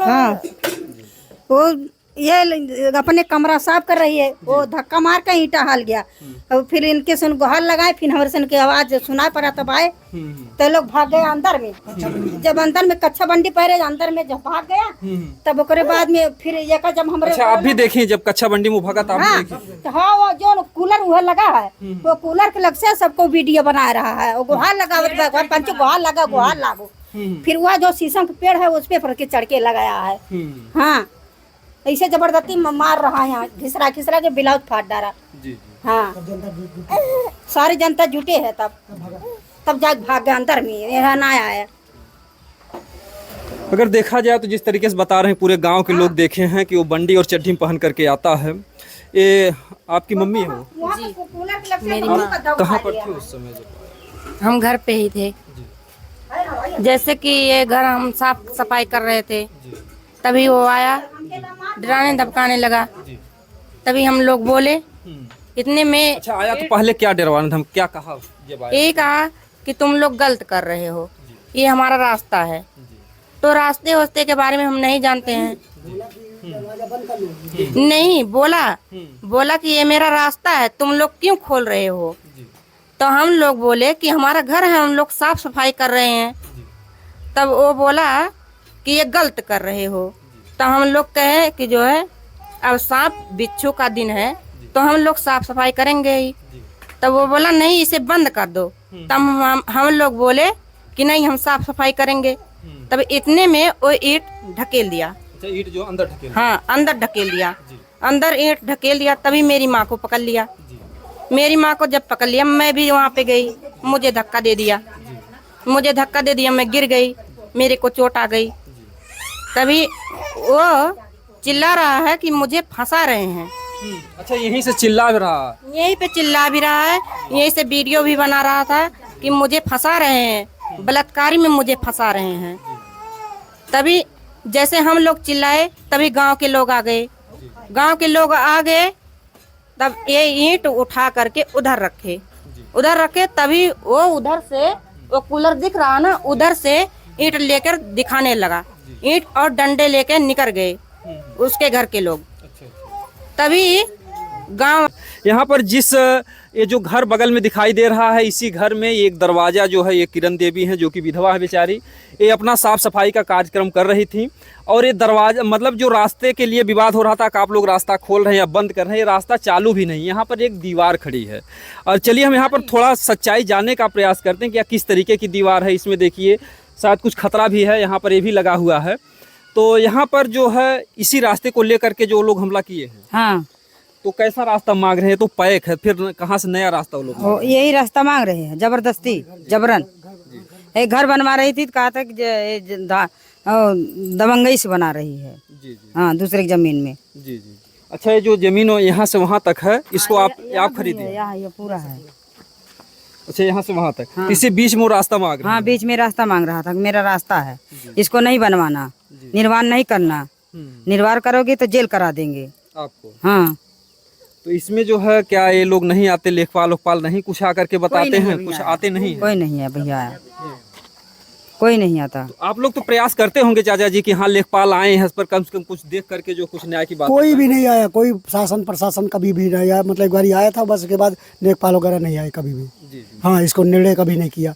हाँ, वो ये अपने कमरा साफ कर रही है, वो धक्का मार कर ईंटा हाल गया। और फिर इनके सुन गुहार लगाए, फिर हमारे सुन की आवाज सुनाई पड़ा, तब आए तो लोग भाग गए अंदर में। जब अंदर में कच्चा बंडी पहरे अंदर में जब भाग गया, तब ओकरे बाद में फिर एक जब हमारे अच्छा, आप भी देखें जब कच्चा बंडी में भागा था, आप भी देखें? तो हाँ, वो जो कूलर वह लगा है, वो कूलर के लग से सबको वीडियो बना रहा है। वो गुहार लगा, पंचो गुहार लगा, गुहार लागो। फिर वह जो शीशम का पेड़ है उस पे चढ़ के लगाया है। हाँ, ऐसे जबरदस्ती मार रहा है, यहाँ घिसरा के ब्लाउज फाड़ डाला। हाँ, सारी जनता जुटे है, तब जाके भाग गए अंदर में, यहाँ ना आया। अगर देखा जाए तो जिस तरीके से बता रहे हैं, पूरे गांव के लोग देखे हैं कि वो बंडी और चड्ढी पहन करके आता है। ये आपकी मम्मी है? वो मेरी माँ कहाँ पर थी उस समय जब? हम घर पे ही थे। जैसे कि ये घर हम साफ सफाई कर रहे थे, तभी वो आया, डराने धमकाने लगा। तभी हम लोग बोले, इतने में अच्छा, आया तो पहले क्या डरवाने धम क्या कहा जब आया? यही कहा कि तुम लोग गलत कर रहे हो, ये हमारा रास्ता है। तो रास्ते वास्ते के बारे में हम नहीं जानते हैं। नहीं, बोला कि ये मेरा रास्ता है, तुम लोग क्यों खोल रहे हो? तो हम लोग बोले कि हमारा घर है, हम लोग साफ सफाई कर रहे हैं। तब वो बोला कि ये गलत कर रहे हो। तो हम लोग कहे कि जो है अब सांप बिच्छू का दिन है, तो हम लोग साफ सफाई करेंगे ही। तब वो बोला नहीं, इसे बंद कर दो। तब हम लोग बोले कि नहीं, हम साफ सफाई करेंगे। तब इतने में वो ईंट ढकेल दिया। अच्छा, ईंट जो अंदर ढकेल? हाँ, अंदर ढकेल दिया, अंदर ईंट ढकेल दिया। तभी मेरी माँ को पकड़ लिया। मेरी माँ को जब पकड़ लिया, मैं भी वहाँ पे गई, मुझे धक्का दे दिया, मैं गिर गई, मेरे को चोट आ गई। तभी वो चिल्ला रहा है कि मुझे फंसा रहे हैं। अच्छा, यहीं से चिल्ला भी रहा? यहीं पे चिल्ला भी रहा है, यहीं से वीडियो भी बना रहा था कि मुझे फंसा रहे हैं, बलात्कारी में मुझे फंसा रहे हैं। तभी जैसे हम लोग चिल्लाए, तभी गांव के लोग आ गए। तब ये ईंट उठा करके उधर रखे तभी वो उधर से वो कूलर दिख रहा ना, उधर से ईंट लेकर दिखाने लगा, ईंट और डंडे लेकर निकल गए उसके घर के लोग। तभी गांव यहाँ पर जिस ये जो घर बगल में दिखाई दे रहा है, इसी घर में एक दरवाज़ा जो है, ये किरण देवी हैं जो कि विधवा है बेचारी, ये अपना साफ सफाई का कार्यक्रम कर रही थी। और ये दरवाजा मतलब जो रास्ते के लिए विवाद हो रहा था कि आप लोग रास्ता खोल रहे हैं या बंद कर रहे हैं, ये रास्ता चालू भी नहीं, यहाँ पर एक दीवार खड़ी है। और चलिए हम यहाँ पर थोड़ा सच्चाई जानने का प्रयास करते हैं कि किस तरीके की दीवार है। इसमें देखिए शायद कुछ खतरा भी है, यहाँ पर ये भी लगा हुआ है। तो यहाँ पर जो है इसी रास्ते को लेकर के जो लोग हमला किए हैं, हाँ, तो कैसा रास्ता मांग रहे हैं? तो पैक है, फिर कहाँ से नया रास्ता वो लोग? यही रास्ता मांग रहे हैं, जबरदस्ती जबरन। एक घर बनवा रही थी तो कहा था कि दबंगई से बना रही है। जी। हाँ, दूसरे की जमीन में। जी। अच्छा, ये जो जमीन यहाँ से वहाँ तक है, इसको आप खरीदे? यहाँ ये पूरा है। अच्छा, यहाँ से वहाँ तक। हाँ। इसी बीच में वो रास्ता मांग रहा है? हाँ, बीच में रास्ता मांग रहा था कि मेरा रास्ता है, इसको नहीं बनवाना, निर्माण नहीं करना, निर्वाण करोगे तो जेल करा देंगे आपको। हाँ, तो इसमें जो है क्या ये लोग नहीं आते, लेखपाल नहीं कुछ आकर के बताते हैं? कुछ आते नहीं? कोई नहीं है भैया, कोई नहीं आता। तो आप लोग तो प्रयास करते होंगे चाचा जी कि हाँ लेखपाल आए हैं, इस पर कम से कम कुछ देख करके जो कुछ न्याय की बात। कोई भी नहीं आया, कोई शासन प्रशासन कभी भी नहीं आया। मतलब एक बार आया था बस, उसके बाद लेखपाल वगैरह नहीं आए कभी भी। हाँ, इसको निर्णय कभी नहीं किया।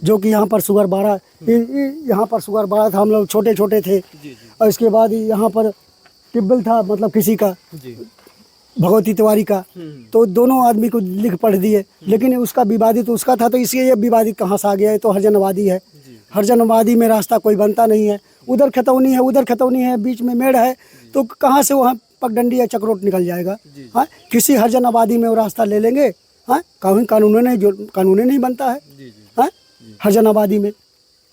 जो कि यहाँ पर शुगर 12, यहाँ पर शुगर 12 था, हम लोग छोटे छोटे थे। और इसके बाद यहाँ पर टिब्बल था, मतलब किसी का, भगवती तिवारी का। तो दोनों आदमी को लिख पढ़ दिए, लेकिन उसका विवादित उसका था, तो इसलिए ये विवादित कहाँ से आ गया है? तो हरजनवादी है, हरजनवादी में रास्ता कोई बनता नहीं है। उधर खतौनी है, उधर खतौनी है, बीच में मेड़ है, तो कहाँ से वहाँ पगडंडी या चक्रोट निकल जाएगा? हाँ, किसी हरजनवादी में वो रास्ता ले लेंगे। हाँ, कानून नहीं बनता है। हाँ, हरजनवादी में,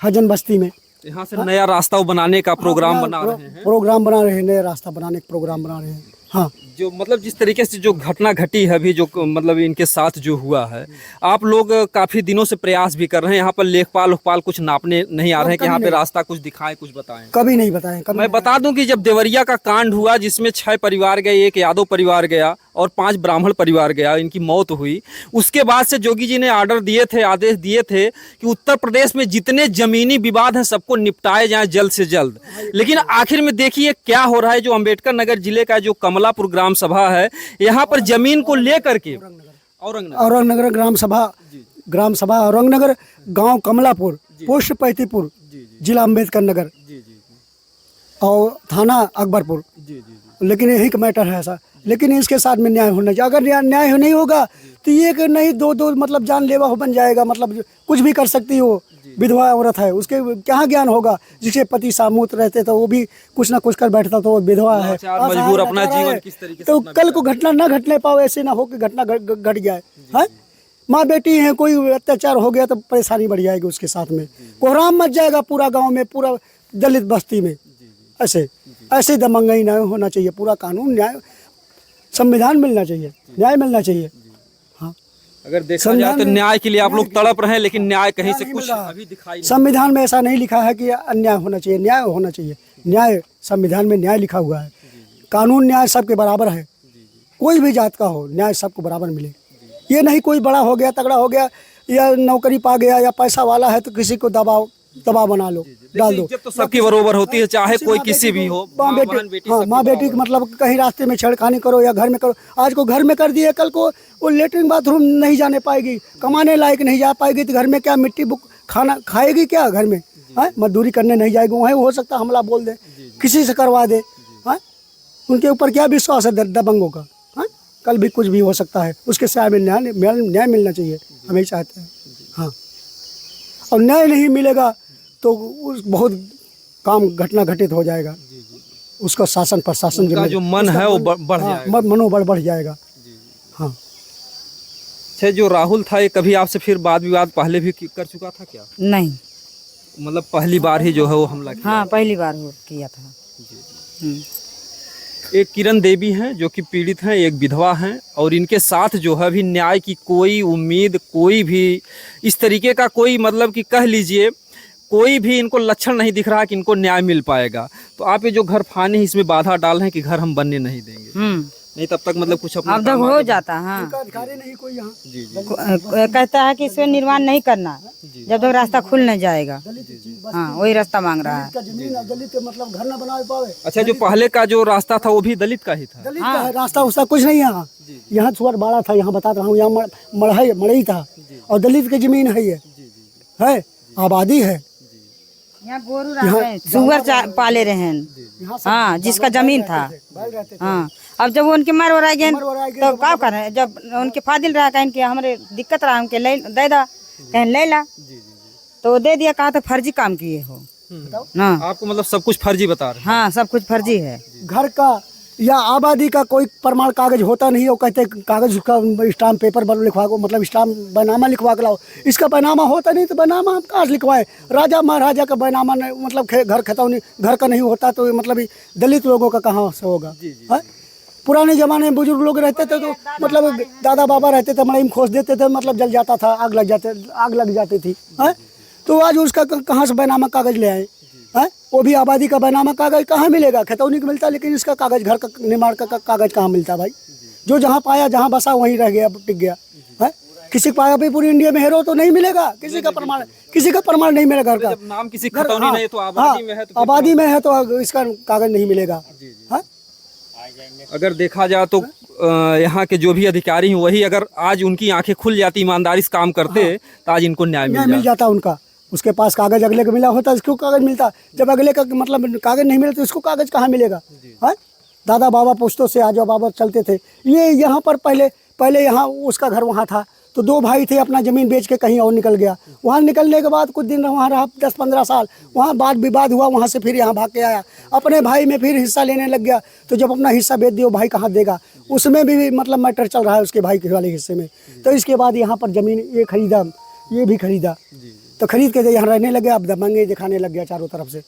हरजन बस्ती में यहाँ से नया रास्ता बनाने का प्रोग्राम बना रहे हैं, नया रास्ता बनाने का प्रोग्राम बना रहे हैं। हाँ, जो मतलब जिस तरीके से जो घटना घटी है अभी, जो मतलब इनके साथ जो हुआ है, आप लोग काफी दिनों से प्रयास भी कर रहे हैं, यहाँ पर लेखपाल कुछ नापने नहीं आ रहे हैं कि यहाँ पे रास्ता कुछ दिखाएं, कुछ बताएं? कभी नहीं बताएं। मैं बता दूं कि जब देवरिया का कांड हुआ, जिसमें 6 परिवार गए, एक यादव परिवार गया और 5 ब्राह्मण परिवार गया, इनकी मौत हुई, उसके बाद से जोगी जी ने आदेश दिए थे कि उत्तर प्रदेश में जितने जमीनी विवाद हैं सबको निपटाए जाएं जल्द से जल्द। लेकिन आखिर में देखिए क्या हो रहा है। जो अम्बेडकर नगर जिले का जो कमलापुर ग्राम सभा है, यहाँ पर जमीन को लेकर के औरंगनगर ग्राम सभा औरंगनगर, गांव कमलापुर, पोस्ट पैतीपुर, जिला अम्बेडकर नगर और थाना अकबरपुर। लेकिन यही का मैटर है ऐसा। लेकिन इसके साथ में न्याय होना चाहिए। अगर न्याय नहीं होगा तो ये कि नहीं दो मतलब जानलेवा हो बन जाएगा, मतलब कुछ भी कर सकती हो। विधवा औरत है, उसके क्या ज्ञान होगा? जिसके पति सामूत रहते तो वो भी कुछ ना कुछ कर बैठता, तो वो विधवा है, मजबूर अपना जीवन किस तरीके से। तो कल को घटना ना घटने पाओ, ऐसे ना हो कि घटना घट जाए। है, माँ बेटी है, कोई अत्याचार हो गया तो परेशानी बढ़ जाएगी उसके साथ में, कोहराम मच जाएगा पूरा गाँव में, पूरा दलित बस्ती में। ऐसे दबंगई नहीं होना चाहिए। पूरा कानून, न्याय, संविधान मिलना चाहिए, न्याय मिलना चाहिए। हाँ, अगर देखा जाए तो न्याय के लिए आप लोग तड़प रहे हैं, लेकिन न्याय कहीं से कुछ अभी दिखाई नहीं। संविधान में ऐसा नहीं लिखा है कि अन्याय होना चाहिए, न्याय होना चाहिए। न्याय, संविधान में न्याय लिखा हुआ है। कानून न्याय सबके बराबर है, कोई भी जात का हो, न्याय सबको बराबर मिले। ये नहीं कोई बड़ा हो गया, तगड़ा हो गया, या नौकरी पा गया, या पैसा वाला है तो किसी को दबाव बना लो, डाल दो। तो सबकी बराबर होती है, चाहे कोई किसी भी हो। माँ बेटी मतलब कहीं रास्ते में छेड़खानी करो या घर में करो। आज को घर में कर दिए, कल को वो लेटरिन बाथरूम नहीं जाने पाएगी, कमाने लायक नहीं जा पाएगी, तो घर में क्या मिट्टी खाना खाएगी क्या? घर में मजदूरी करने नहीं जाएगी, वहीं हो सकता हमला बोल दे, किसी से करवा दे। उनके ऊपर क्या विश्वास है दबंगों का? कल भी कुछ भी हो सकता है। उसके साथ में न्याय मिलना चाहिए, हम यही चाहते हैं। हाँ, और न्याय नहीं मिलेगा तो बहुत काम घटना घटित हो जाएगा। उसका शासन प्रशासन जो मन है वो बढ़ जाएगा, मनोबल बढ़ जाएगा। हाँ, अच्छा, जो राहुल था ये कभी आपसे फिर वाद विवाद पहले भी कर चुका था क्या? नहीं, मतलब पहली बार ही जो है वो हमला किया? हाँ, पहली बार किया था। एक किरण देवी हैं जो कि पीड़ित हैं, एक विधवा हैं, और इनके साथ जो है अभी न्याय की कोई उम्मीद, कोई भी इस तरीके का कोई मतलब कि कह लीजिए कोई भी इनको लक्षण नहीं दिख रहा कि इनको न्याय मिल पाएगा। तो आप ये जो घर फाने इसमें बाधा डाल रहे हैं कि घर हम बनने नहीं देंगे, नहीं तब तक मतलब कुछ अपना अब तक काम हो आगे- जाता। हाँ, अधिकारी नहीं कोई यहाँ। जी जी कहता है कि इसमें निर्माण नहीं करना जब तक रास्ता खुल नहीं जाएगा। हाँ, वही रास्ता मांग रहा है। का जमीन है, दलित मतलब घर न बना पावे। अच्छा, जो पहले का जो रास्ता था वो भी दलित का ही था। दलित का है रास्ता, उसका कुछ नहीं है यहाँ। यहाँ सुअर बाड़ा था, यहाँ बता रहा हूँ, यहाँ मड़ई था और दलित की जमीन है, ये है आबादी है। यहाँ गोरू सुअर पाले रहे हैं। हाँ, जिसका जमीन था। हाँ, अब जब उनके मर हो रहा तो क्या कर रहे हैं? जब उनके फादिल रहा कहीं के हमारे दिक्कत रहा उनके दे दा कहीं ले ला तो वो दे दिया। कहा तो फर्जी काम किए हो ना। आपको मतलब सब कुछ फर्जी बता रहे हैं। हाँ, सब कुछ फर्जी है। घर का या आबादी का कोई प्रमाण कागज होता नहीं है। वो कहते कागज का स्टाम्प पेपर पर लिखवा को, मतलब स्टाम्प बैनामा लिखवा के लाओ। इसका बैनामा होता नहीं तो बैनामा हम कहाँ से लिखवाए? राजा महाराजा का बैनामा मतलब घर खतौनी घर का नहीं होता तो मतलब दलित लोगों का कहाँ से होगा? है? पुराने ज़माने में बुजुर्ग लोग रहते थे तो मतलब दादा बाबा रहते थे, मड़ई में खोस देते थे, मतलब जल जाता था, आग लग जाती थी। है? तो आज उसका कहाँ से बैनामा कागज ले आए? है? वो भी आबादी का बैनामा कागज कहाँ मिलेगा? खतौनी का मिलता, लेकिन इसका कागज घर का निर्माण का कागज कहाँ मिलता भाई? जो जहाँ पाया जहाँ बसा वहीं रह गया, टिक गया। है? किसी का पाया भी पूरी इंडिया में हेरो तो नहीं मिलेगा, किसी का प्रमाण नहीं मिलेगा घर का। जब नाम किसी खतौनी नहीं है तो आबादी में है तो आबादी में है तो इसका कागज नहीं मिलेगा। है? अगर देखा जाए तो यहाँ के जो भी अधिकारी हैं वही अगर आज उनकी आंखें खुल जाती, ईमानदारी से काम करते तो आज इनको न्याय मिल जाता उनका। उसके पास कागज अगले को मिला होता, इसको कागज मिलता। जब अगले का मतलब कागज नहीं मिलता तो इसको कागज कहाँ मिलेगा? है? दादा बाबा पुश्तों से आजो बाबा चलते थे। ये यहाँ पर पहले यहाँ उसका घर वहाँ था तो दो भाई थे, अपना ज़मीन बेच के कहीं और निकल गया। वहाँ निकलने के बाद कुछ दिन वहाँ रहा, 10-15 साल। वहाँ बात विवाद हुआ, वहाँ से फिर यहाँ भाग के आया, अपने भाई में फिर हिस्सा लेने लग गया। तो जब अपना हिस्सा बेच दिया, भाई कहाँ देगा? उसमें भी मतलब मैटर चल रहा है उसके भाई के वाले हिस्से में। तो इसके बाद यहाँ पर ज़मीन ये खरीदा, ये भी खरीदा, तो खरीद के यहाँ रहने लगे। अब दबंगे दिखाने लग गया चारों तरफ से।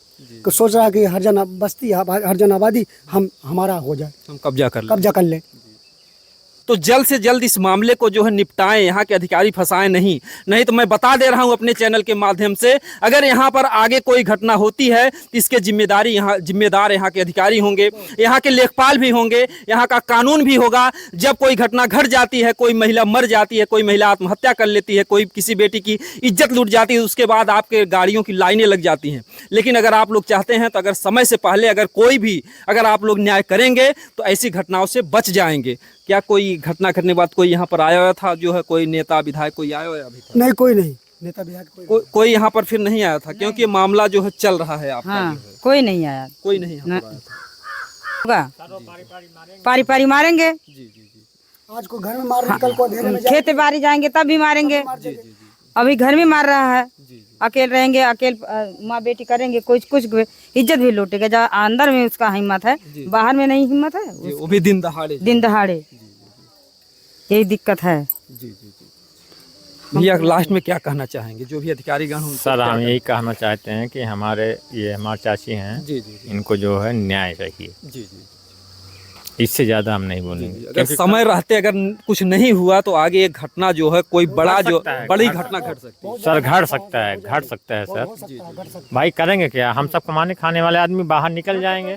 तो सोच रहा कि हर जन बस्ती, हर जन आबादी हमारा हो जाए, हम कब्जा कर लें। तो जल्द से जल्द इस मामले को जो है निपटाएं, यहाँ के अधिकारी फंसाएं नहीं तो मैं बता दे रहा हूँ अपने चैनल के माध्यम से, अगर यहाँ पर आगे कोई घटना होती है तो इसके जिम्मेदार यहाँ के अधिकारी होंगे, यहाँ के लेखपाल भी होंगे, यहाँ का कानून भी होगा। जब कोई घटना घट जाती है, कोई महिला मर जाती है, कोई महिला आत्महत्या कर लेती है, कोई किसी बेटी की इज्जत लूट जाती है, उसके बाद आपके गाड़ियों की लाइनें लग जाती हैं। लेकिन अगर आप लोग चाहते हैं तो अगर समय से पहले अगर आप लोग न्याय करेंगे तो ऐसी घटनाओं से बच जाएंगे। क्या कोई घटना घटने के बाद कोई यहाँ पर आया हुआ था, जो है कोई नेता विधायक कोई आया हुआ अभी तक? नहीं, कोई नहीं, नेता विधायक कोई यहाँ पर फिर नहीं आया था, क्योंकि ये मामला जो है चल रहा है आपका। हाँ, कोई नहीं आया। कोई नहीं यहाँ पर आया था। होगा पारी मारेंगे। आज को घर में मार, कल को अंधेरे में खेत बाड़ी जाएंगे तब भी मारेंगे। अभी घर में मार रहा है, अकेले रहेंगे, अकेले माँ बेटी करेंगे, कुछ इज्जत भी लूटेगा। जहाँ अंदर में उसका हिम्मत है, बाहर में नहीं हिम्मत है। वो भी दिन दहाड़े। यही दिक्कत है। भैया लास्ट में क्या कहना चाहेंगे जो भी अधिकारीगण हों? सर हम यही कहना चाहते हैं कि हमारे चाची हैं, इनको जो है न्याय चाहिए। इससे ज़्यादा हम नहीं बोलेंगे। अगर समय रहते अगर कुछ नहीं हुआ तो आगे एक घटना जो है कोई बड़ी घटना घट सकती है। सर घट सकता है सर। भाई करेंगे क्या? हम सब कमाने खाने वाले आदमी बाहर निकल जाएंगे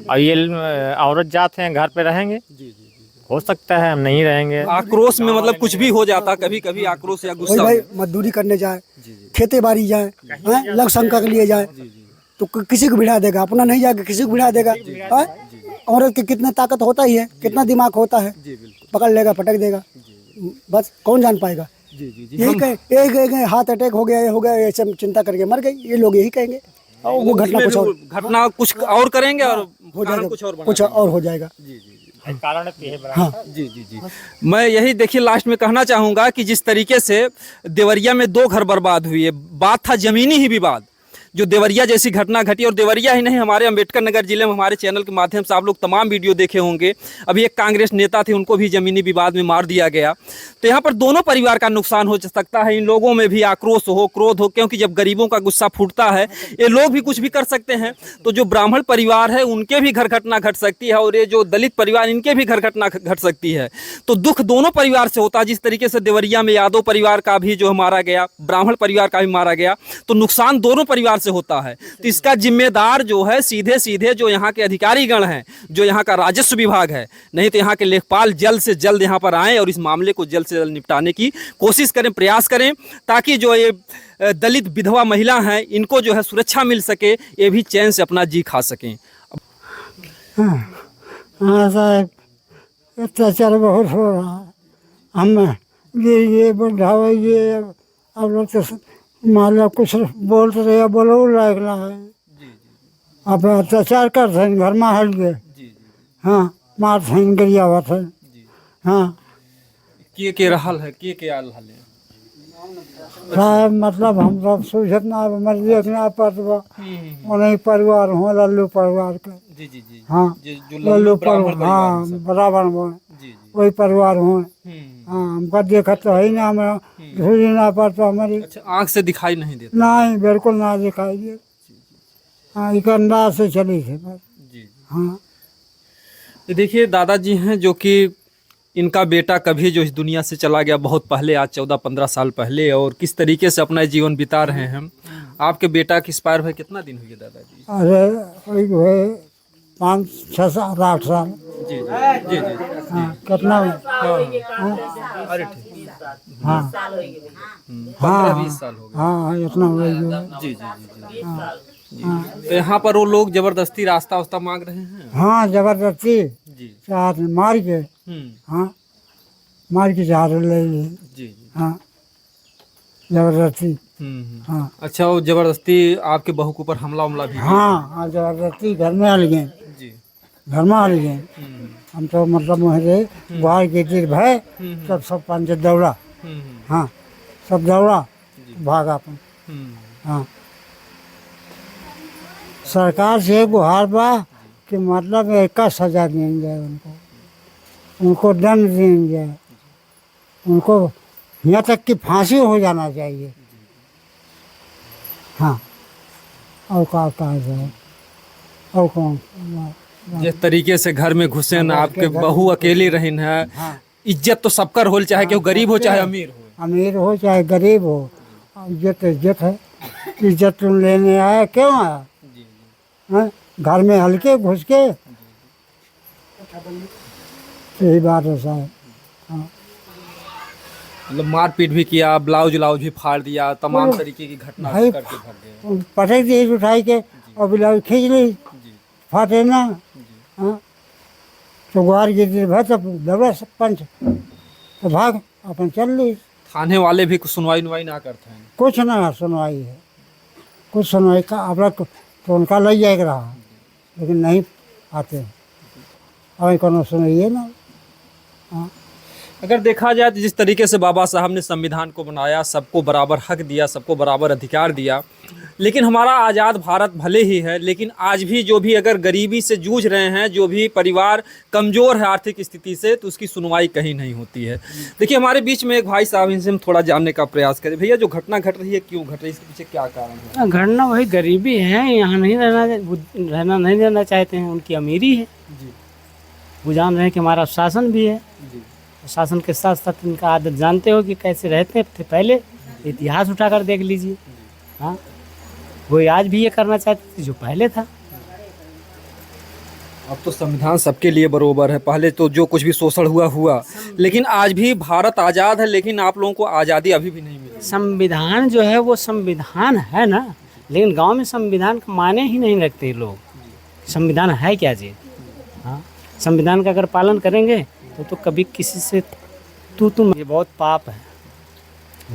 और ये औरत जाते हैं घर पे रहेंगे। हो सकता है हम नहीं रहेंगे। आक्रोश में मतलब कुछ भी हो जाता, कभी आक्रोश या गुस्सा। भाई मजदूरी करने जाए, खेती बाड़ी जाए, लग शंका के लिए जाए तो किसी को बिठा देगा, अपना नहीं जाएगा किसी को बिठा देगा। औरत की कितना ताकत होता ही है, कितना दिमाग होता है, पकड़ लेगा, पटक देगा, बस कौन जान पाएगा। यही कहे एक हार्ट अटैक हो गया, ये हो गया, ये सब चिंता करके मर गई, ये लोग यही कहेंगे। और वो घटना कुछ और करेंगे और हो जाएगा, कुछ और हो जाएगा। कारण हाँ। जी। मैं यही देखिए लास्ट में कहना चाहूँगा कि जिस तरीके से देवरिया में 2 घर बर्बाद हुई है, बात था जमीनी ही विवाद, जो देवरिया जैसी घटना घटी। और देवरिया ही नहीं, हमारे अम्बेडकर नगर जिले में हमारे चैनल के माध्यम से आप लोग तमाम वीडियो देखे होंगे। अभी एक कांग्रेस नेता थे, उनको भी जमीनी विवाद में मार दिया गया। तो यहाँ पर दोनों परिवार का नुकसान हो सकता है। इन लोगों में भी आक्रोश हो, क्रोध हो, क्योंकि जब गरीबों का गुस्सा फूटता है ये लोग भी कुछ भी कर सकते हैं। तो जो ब्राह्मण परिवार है उनके भी घर घटना घट सकती है, और ये जो दलित परिवार इनके भी घर घटना घट सकती है। तो दुख दोनों परिवार से होता है। जिस तरीके से देवरिया में यादव परिवार का भी जो मारा गया, ब्राह्मण परिवार का भी मारा गया, तो नुकसान दोनों परिवार से होता है। तो इसका जिम्मेदार जो है सीधे सीधे जो यहाँ के अधिकारीगण हैं, जो यहाँ का राजस्व विभाग है, नहीं तो यहाँ के लेखपाल जल्द से जल्द यहाँ पर आएँ और इस मामले को जल्द से जल्द निपटाने की कोशिश करें, प्रयास करें, ताकि जो ये दलित विधवा महिला हैं इनको जो है सुरक्षा मिल सके, ये भी चैन से अपना जी खा सकें। हाँ साहब, अत्याचार बहुत हो रहा है। हम ये बुढ़ावा ये अब लोग तो मान लो कुछ बोल तो रहे बोलो लगना है। अब अत्याचार कर हैं, घर में हल गए। हाँ, मार हैं गिरिया हुआ था। हाँ, के रहल है के आल है साहब मतलब हम सब सूझत ना मर्जी अपना परवा उन्हीं परिवार हो लल्लू परिवार का। जी जी जी। हाँ, लल्लू परिवार, हाँ बराबर हो वही परिवार हो। हाँ, हमका देखा तो है ना, हमारा झूठी ना पड़ता हमारी। अच्छा, आँख से दिखाई नहीं देता? नहीं, बिल्कुल ना दिखाई दे। हाँ, एक अंदाज से चली थी बस। हाँ, तो देखिए दादाजी हैं जो कि इनका बेटा कभी जो इस दुनिया से चला गया बहुत पहले, आज 14-15 साल पहले, और किस तरीके से अपना जीवन बिता रहे हैं। आपके बेटा की एक्सपायर हुए कितना दिन हुए दादाजी? अरे वही हुए 5, 6, 7, 8 साल। जी जी जी जी। हाँ, कितना हुआ? अरे ठीक। हाँ 15-20 साल हो गए। हाँ, इतना वही हुआ। जी जी जी जी। तो यहाँ पर वो लोग जबरदस्ती रास्ता वास्ता मांग रहे हैं? हाँ, जबरदस्ती जी। चार मार के। हाँ, मार के चार ले लिए। जी जी। हाँ, जबरदस्ती। हाँ अच्छा, वो जबरदस्ती आपके बहू के ऊपर हमला उमला भी? हाँ हाँ, जबरदस्ती घर में आ गए। जी। घर में आ गए। हम तो मतलब वहाँ बाहर के गिर भय सब पंच दौड़ा। हाँ, सब दौड़ा भागा अपन। हाँ, सरकार से गुहार बा कि मतलब एक सजा देंगे उनको दंड देंगे, उनको यहाँ तक कि फांसी हो जाना चाहिए। हाँ, और कहा जाए और कौन? जिस तरीके से घर में घुसे न, आपके बहू अकेली रही है। हाँ, इज्जत तो सबकर हो, चाहे कि गरीब हो चाहे अमीर हो। अमीर हो चाहे गरीब हो, इज्जत इज्जत है। इज्जत तुम लेने आया, क्यों आया? हाँ, घर में हल्के घुस के, यही बात है साहब। हाँ, मतलब मारपीट भी किया, ब्लाउज व्लाउज भी फाड़ दिया, तमाम तरीके की घटना भाई करके भाग गए। पटक दी उठाई के और ब्लाउज खींच ली, फाटे ना। हाँ, तो गुहार गिर भाई तब दबा पंच तो भाग अपन चल ली। थाने वाले भी कुछ सुनवाई उनवाई ना करते हैं? कुछ ना सुनवाई है, कुछ सुनवाई का अब तो उनका लग जाएगा रहा, लेकिन नहीं आते और कोनो सुनाइए ना। हाँ, अगर देखा जाए तो जिस तरीके से बाबा साहब ने संविधान को बनाया, सबको बराबर हक दिया, सबको बराबर अधिकार दिया, लेकिन हमारा आज़ाद भारत भले ही है, लेकिन आज भी जो भी अगर गरीबी से जूझ रहे हैं, जो भी परिवार कमज़ोर है आर्थिक स्थिति से, तो उसकी सुनवाई कहीं नहीं होती है। देखिए हमारे बीच में एक भाई साहब, इनसे हम थोड़ा जानने का प्रयास करें। भैया, जो घटना घट रही है क्यों घट रही है, इसके पीछे क्या कारण है? घटना वही गरीबी है, यहाँ नहीं रहना नहीं देना चाहते हैं, उनकी अमीरी है। वो जान रहे हैं कि हमारा शासन भी है, शासन के साथ साथ इनका आदत जानते हो कि कैसे रहते थे पहले, इतिहास उठाकर देख लीजिए। हाँ, वो आज भी ये करना चाहते थे जो पहले था। अब तो संविधान सबके लिए बराबर है, पहले तो जो कुछ भी शोषण हुआ, लेकिन आज भी भारत आज़ाद है, लेकिन आप लोगों को आज़ादी अभी भी नहीं मिली। संविधान जो है वो संविधान है ना, लेकिन गांव में संविधान का माने ही नहीं रखते लोग। संविधान है क्या चीज़? हाँ, संविधान का अगर पालन करेंगे तो कभी किसी से तुम, ये बहुत पाप है,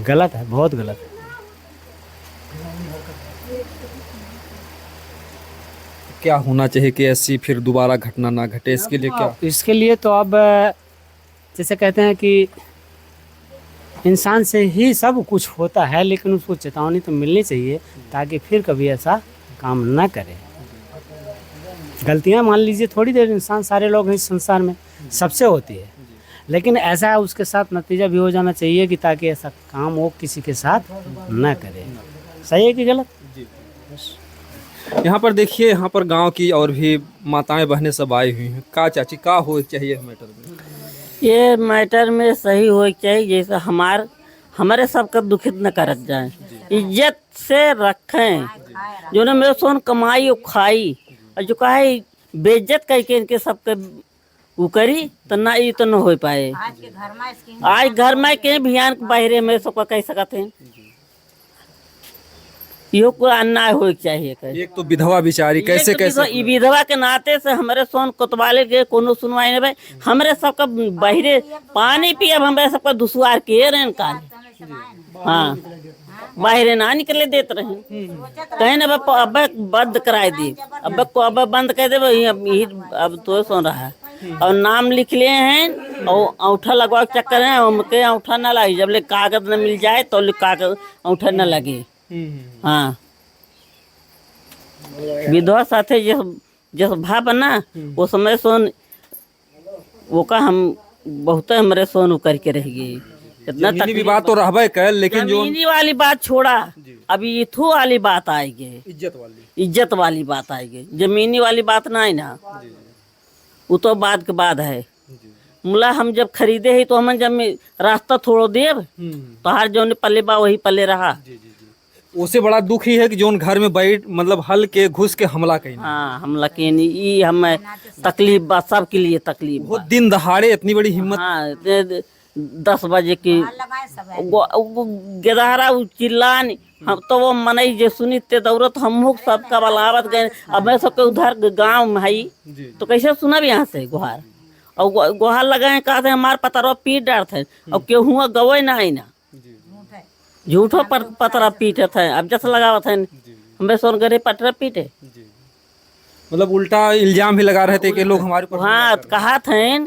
गलत है, बहुत गलत है। क्या होना चाहिए कि ऐसी फिर दोबारा घटना ना घटे, इसके लिए क्या? इसके लिए तो अब जैसे कहते हैं कि इंसान से ही सब कुछ होता है, लेकिन उसको चेतावनी तो मिलनी चाहिए ताकि फिर कभी ऐसा काम ना करे। गलतियां मान लीजिए थोड़ी देर, इंसान सारे लोग हैं इस संसार में, सबसे होती है, लेकिन ऐसा उसके साथ नतीजा भी हो जाना चाहिए कि ताकि ऐसा काम वो किसी के साथ ना करे। सही है कि गलत? यहाँ पर देखिए, यहाँ पर गांव की और भी माताएं बहनें सब आई हुई हैं। का चाची का हो चाहिए मैटर में? ये मैटर में सही हो चाहिए, जैसे हमारे सबका दुखित न करत जाए, इज्जत से रखें। जो ने मेरे सोन कमाई और खाई और जो कहा है बेइज्जत करके इनके सबके वो करी तो ना ये तो न हो पाए। आज घर में के भियान बाहरे में सबका कह सकते हैं यो को अन्याय हो चाहिए। एक तो विधवा बिचारी कैसे कैसे ई विधवा के नाते से हमारे सोन कोतवाले के कोनो सुनवाई नहीं भाई। हमारे सबका बहरे पानी पिए हमारे सबका दुसवार के रहन काले। हाँ बाहरे ना निकले देते रहे कहीं ना अब बंद कराए दी अब बंद कर दे अब तो सुन रहा है और नाम लिख लिए हैं और अंगूठा लगवा के चक्कर है उनके अंगूठा न लगे जब ले कागज न मिल जाए तो कागज अंगूठा न लगे। हाँ विधवा साथे जिस भाव ना वो समय सोन वो का हम बहुत हमारे सोन करके रह गए। इतना जमीनी बात तो रहबे कर लेकिन जो जमीनी वाली बात छोड़ा अभी इथू वाली बात आएगी इज्जत वाली बात आएगी। जमीनी वाली बात ना है ना वो तो बाद के बाद है। मुला हम जब खरीदे ही तो हम जब रास्ता थोड़ो देव तो हर जो पल्ले बा वही पल्ले रहा। उससे बड़ा दुख ही है कि जोन घर में बैठ मतलब हल के घुस के हमला कहीं। हाँ हमला के नहीं हमें तकलीफ बा सबके लिए तकलीफ बहुत दिन दहाड़े इतनी बड़ी हिम्मत। हाँ 10 बजे की गेदारा चिल्लान हम तो वो मनई जे सुनी ते दौरत हम सबका बलावत गए। अब मैं सबके उधर गांव में आई तो कैसे सुना भी यहाँ से गुहार और गुहार लगाए कहते हमारे पतरा पीट डाल थे और क्यों हुआ गवे ना आई ना झूठो पर पतरा पीटे थे। अब जैसे लगावा थे हमें सोन गरे पतरा पीटे मतलब उल्टा इल्जाम भी लगा रहे थे कि लोग हमारे ऊपर। हाँ कहा थे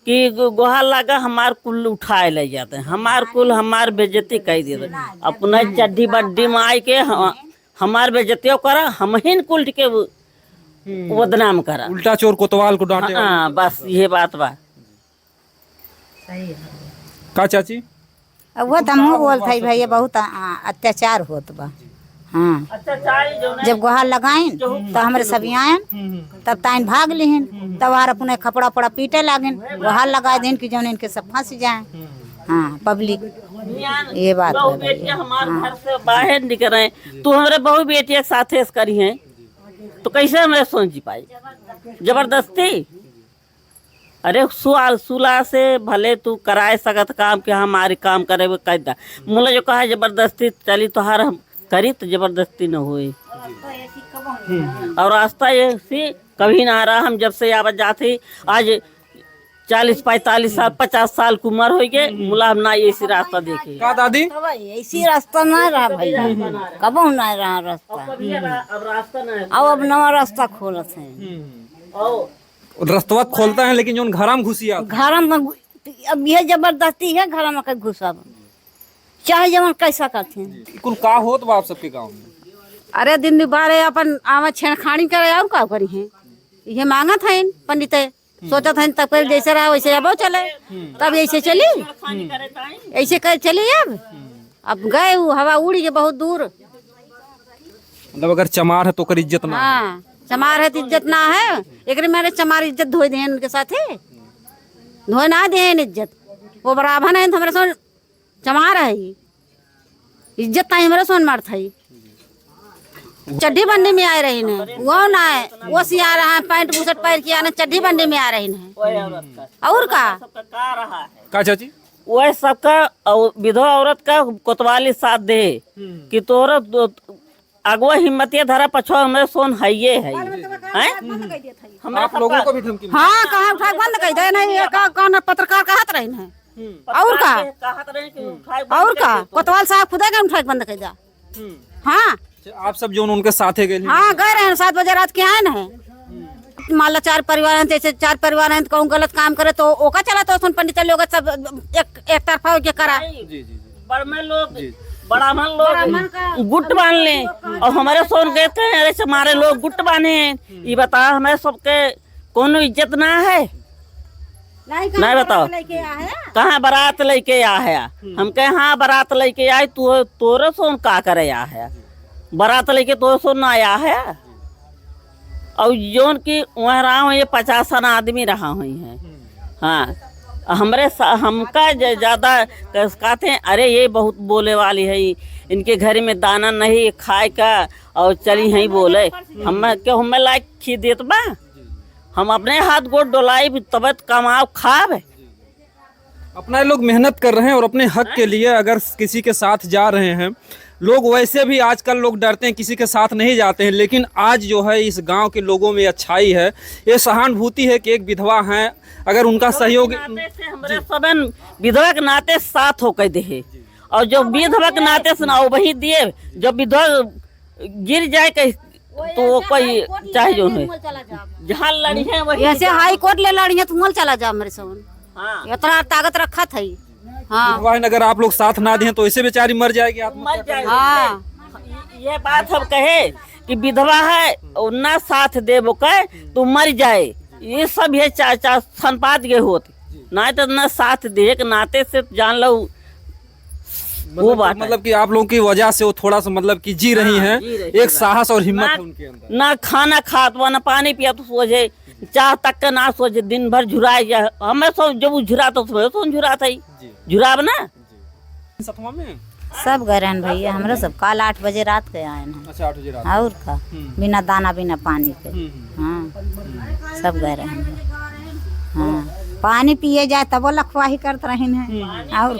कि गोहा लगा हमार कुल उठाए ले जाते हैं हमार कुल हमार बेइज्जती कह देते अपना चड्डी बड्डी में आई के हमार बेइज्जतियों करा हम ही कुल के बदनाम करा उल्टा चोर कोतवाल को डांटे। हाँ बस ये बात बा। का चाची वो तो हमहू बोलते है भैया बहुत अत्याचार होत बा। हाँ जब गुहार लगाइन तो हमारे सब आयन तब ताइन भाग लिहन तब आर अपने कपड़ा पड़ा पीटे लागन गुहार लगा दिन की जौन इनके सब फंस जाए। हाँ पब्लिक ये बात बहू बेटियां हमारे घर से बाहर निकल रहे तू हमारे बहू बेटिया साथे करी है तो कैसे हमें सोच जी पाई जबरदस्ती। अरे सुला से भले तू कराए सकत काम कि हमारे काम करे वो कर दा मुला जो कहा जबरदस्ती चली तो हर हम करी तो जबरदस्ती न हुई। और रास्ता ये सी कभी ना रहा। हम जब से आवाज जाती आज 40-45 साल 50 साल की उम्र हो गए मुला हम ना ऐसी रास्ता देखे। का दादी ऐसी रास्ता ना रहा भैया कबो ना रहा रास्ता अब रास्ता ना अब नवा रास्ता खोलत है। रास्ता खोलता है लेकिन जो घर में घुसिया घर में अब ये जबरदस्ती है घर में कहीं घुसा चाहे जवन कैसा करते हैं। कुल का होत बा आप सबके गांव में। अरे दिन दुबारे अपन आवा छेड़खानी करे और का करी है ये मांगा था इन पंडित सोचा था तब पहले जैसे रहा वैसे अब चले तब ऐसे चली ऐसे कर चली अब गए वो हवा उड़ी के बहुत दूर। मतलब अगर चमार है तो कर इज्जत ना। हाँ चमार है तो इज्जत ना है एक मेरे चमार इज्जत धोए दे उनके साथ धोए ना दे इज्जत वो बराबर है हमारे सोन चमार है इज्जत ना हमारे सोन मार था चड्ढी बंडी में आ रही है वो ना है वो सिया रहा है पैंट बुशर्ट पैर किया ना चड्ढी बंडी में आ रही है और का चाची वह सबका विधवा औरत का कोतवाली साथ दे कि तोरा अगवा हिम्मतिया धरा पछो हमारे सोन है ये है आप लोगों को भी धमकी। हाँ कहा उठा बंद कर दे नहीं कौन पत्रकार कहत रही है और का कोतवाल साहब खुदा के उठा बंद कर दिया। हाँ आप सब जो उनके साथ है गए। हाँ गए रहे 7 बजे रात के आए ना मान लो 4 परिवार हैं जैसे 4 परिवार हैं तो गलत काम करे तो ओका चला तो सुन पंडित लोग सब एक तरफा होके करा। बड़े लोग ब्राह्मण लोग गुट बांध ले और हमारे सोन गए थे ऐसे हमारे लोग गुट बांधे हैं। ये बता हमें सबके कोनो इज्जत ना है नहीं बताओ कहाँ बारात लेके आ है हम कहे हाँ बारात लेके आए तोरे सोन का करे आ है बारात लेके तोरे सोन ना आया है। और जोन की वह रहा हूँ ये 50 आदमी रहा हुई है। हाँ हमरे हमका ज्यादा कहते हैं अरे ये बहुत बोले वाली है इनके घर में दाना नहीं खाए का और चली यहीं बोले हमें लायक खी देत बा, हम अपने हाथ गोड़ डोलाई तब कमाओ खाब। अपना ये लोग मेहनत कर रहे हैं और अपने हक के लिए अगर किसी के साथ जा रहे हैं, लोग वैसे भी आजकल लोग डरते हैं, किसी के साथ नहीं जाते हैं, लेकिन आज जो है इस गांव के लोगों में अच्छाई है, ये सहानुभूति है कि एक विधवा हैं, अगर उनका सहयोग हमारे सबन विधवा के नाते साथ होकर दे, और जो विधवा के नाते सुनाओ वही दिए, जो विधवा गिर जाए तो वो कोई चाहे जो है जहाँ लड़ी है वही ऐसे हाई कोर्ट ले लड़ी है तुम चला जा मेरे समन। हाँ। इतना ताकत रखा था। हाँ विधवा है, अगर आप लोग साथ ना दें तो ऐसे बेचारी मर जाएगी, मर जाएगी। हाँ ये बात हम कहे कि विधवा है और ना साथ दे वो कहे तो मर जाए, ये सब ये चाचा संपाद के होते ना, तो ना साथ दे के नाते से जान लो वो बात। मतलब कि आप लोगों की वजह से वो थोड़ा सा मतलब कि जी रही हैं, एक साहस और हिम्मत है उनके अंदर। ना खाना खात ना पानी पिया तो सोचे, चाह तक का ना सोचे, दिन भर झुराए जा, हमें सो जब झुरा तो झुरा था झुराब ना। सतमा में सब गए रहन भैया, हमरा सब कल 8 बजे रात के आए हैं। अच्छा 8 बजे रात। और का बिना दाना बिना पानी के। हाँ सब गए रहन। हाँ पानी पिए जाए तब लखवाही करते रहे हैं। और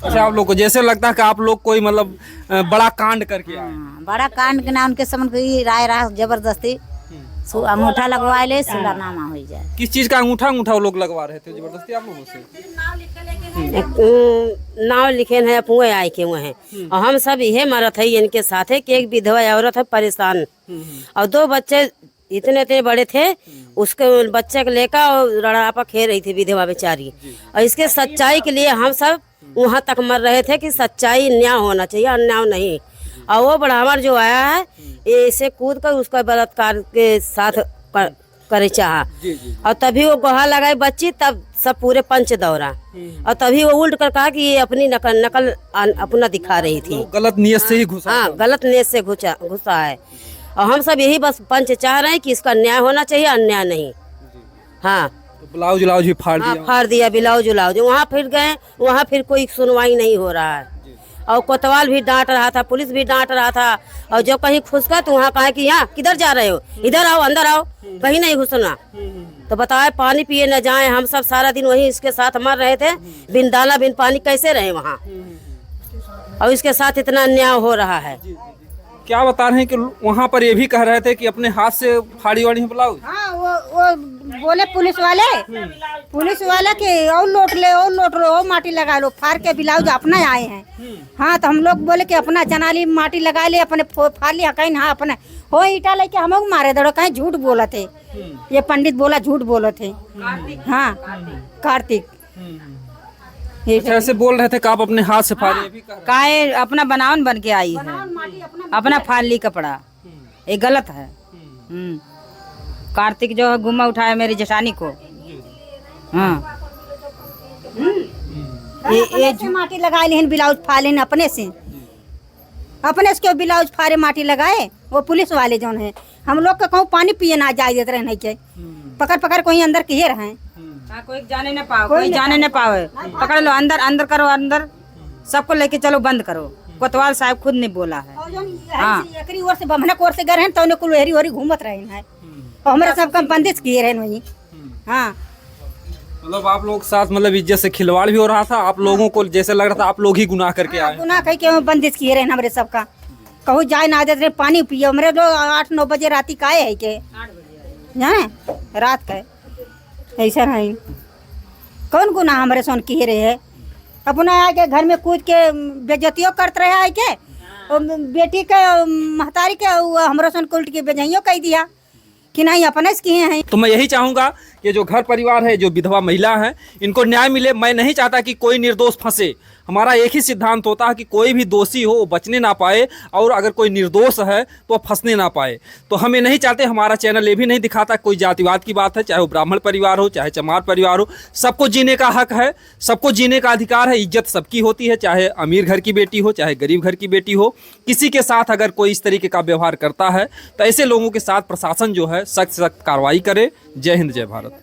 अच्छा आप लोग को जैसे लगता है कि आप लोग कोई मतलब बड़ा कांड करके आए। बड़ा कांड के ना उनके समझ को राय जबरदस्ती अंगूठा लगवा ले, सुलानामा हो जाए। किस चीज का अंगूठा वो लोग लगवा रहे थे जबरदस्ती आप लोगों से? नाव लिखे हैं पुए आए के हुए हैं, और हम सब यही मरत है इनके साथ है कि एक विधवा औरत है परेशान, और 2 बच्चे इतने इतने बड़े थे, उसके बच्चे को लेकर और रड़ापा खेल रही थी विधवा बेचारी। और इसके सच्चाई के लिए हम सब वहाँ तक मर रहे थे कि सच्चाई न्याय होना चाहिए, अन्याय नहीं। और वो बढ़ावर जो आया है इसे कूद कर उसका बलात्कार के साथ करे चाहा, और तभी वो गोहा लगाई बच्ची, तब सब पूरे पंच दौड़ा, और तभी वो उल्ट कर कहा कि ये अपनी नकल अपना दिखा रही थी। गलत नीयत से ही घुसा। हाँ गलत नीयत से घुसा है, और हम सब यही बस पंच चाह रहे हैं कि इसका न्याय होना चाहिए, अन्याय नहीं। हाँ ब्लाउज भी फाड़ दिया। फाड़ दिया ब्लाउज वहाँ फिर गए, वहाँ फिर कोई सुनवाई नहीं हो रहा है, और कोतवाल भी डांट रहा था, पुलिस भी डांट रहा था, और जो कहीं घुसका तो वहाँ कहा कि यहाँ किधर जा रहे हो, इधर आओ अंदर आओ, कहीं नहीं घुसना। तो बताए पानी पिए न जाए, हम सब सारा दिन वहीं इसके साथ मर रहे थे, बिन दाना बिन पानी कैसे रहे वहाँ, और इसके साथ इतना अन्याय हो रहा है। क्या बता रहे हैं कि वहाँ पर ये भी कह रहे थे कि अपने हाथ से फाड़ी वाड़ी ब्लाउज। हाँ वो बोले पुलिस वाले कि और लोट लो माटी लगा लो, फाड़ के ब्लाउज अपना आए हैं। हाँ तो हम लोग बोले कि अपना जनाली माटी लगा ले, अपने फाड़ लिया कहीं। हाँ अपने हो ईटा लेके हम मारे दड़ो, कहीं झूठ बोला थे, ये पंडित बोला झूठ बोले थे। हाँ कार्तिक ऐसे बोल रहे थे कि आप अपने हाथ से फाड़ी। काहे अपना बनावन बन के आई है, अपना फाड़ ली कपड़ा, ये गलत है। कार्तिक जो है गुम्मा उठाया मेरी जेठानी को। हाँ ये माटी लगाए लेन, ब्लाउज फाड़े अपने से क्यों ब्लाउज फाड़े माटी लगाए। वो पुलिस वाले जो है हम लोग का कहूँ पानी पिए ना जाए देते रहे, के पकड़ कोई अंदर किए रहे। कोई जाने न पावे, पकड़ लो अंदर करो, अंदर सबको लेके चलो, बंद करो। कोतवाल साहब खुद ने बोला है। हाँ एकरी ओर से बमनक ओर से गए हैं, तो कुल हेरी घूमत रहे हैं, और हमारे सबका बंदिश किए रहे वही। हाँ मतलब आप लोग साथ मतलब इज्जत से खिलवाड़ भी हो रहा था, आप लोगों को जैसे लग रहा था आप लोग ही गुनाह करके आए। गुनाह कह के बंदिश किए रहे हमारे सबका, कहूँ जाए ना देते पानी पिए। हमारे लोग 8-9 बजे राती का है के जाने रात का ऐसा है। कौन गुनाह हमारे सोन किए रहे है, अपना आके घर में कूद के बेजतियों करते रहे है के, बेटी के महतारी के हमारे सोन उल्ट के बेजइयों कह दिया कि नहीं अपने से किए हैं। तो मैं यही चाहूँगा कि जो घर परिवार है, जो विधवा महिला है, इनको न्याय मिले। मैं नहीं चाहता कि कोई निर्दोष फंसे। हमारा एक ही सिद्धांत होता है कि कोई भी दोषी हो वो बचने ना पाए, और अगर कोई निर्दोष है तो फंसने ना पाए। तो हम ये नहीं चाहते, हमारा चैनल ये भी नहीं दिखाता कोई जातिवाद की बात है, चाहे वो ब्राह्मण परिवार हो चाहे चमार परिवार हो, सबको जीने का हक है, सबको जीने का अधिकार है, इज्जत सबकी होती है, चाहे अमीर घर की बेटी हो चाहे गरीब घर की बेटी हो। किसी के साथ अगर कोई इस तरीके का व्यवहार करता है तो ऐसे लोगों के साथ प्रशासन जो है सख्त कार्रवाई करे। जय हिंद जय भारत।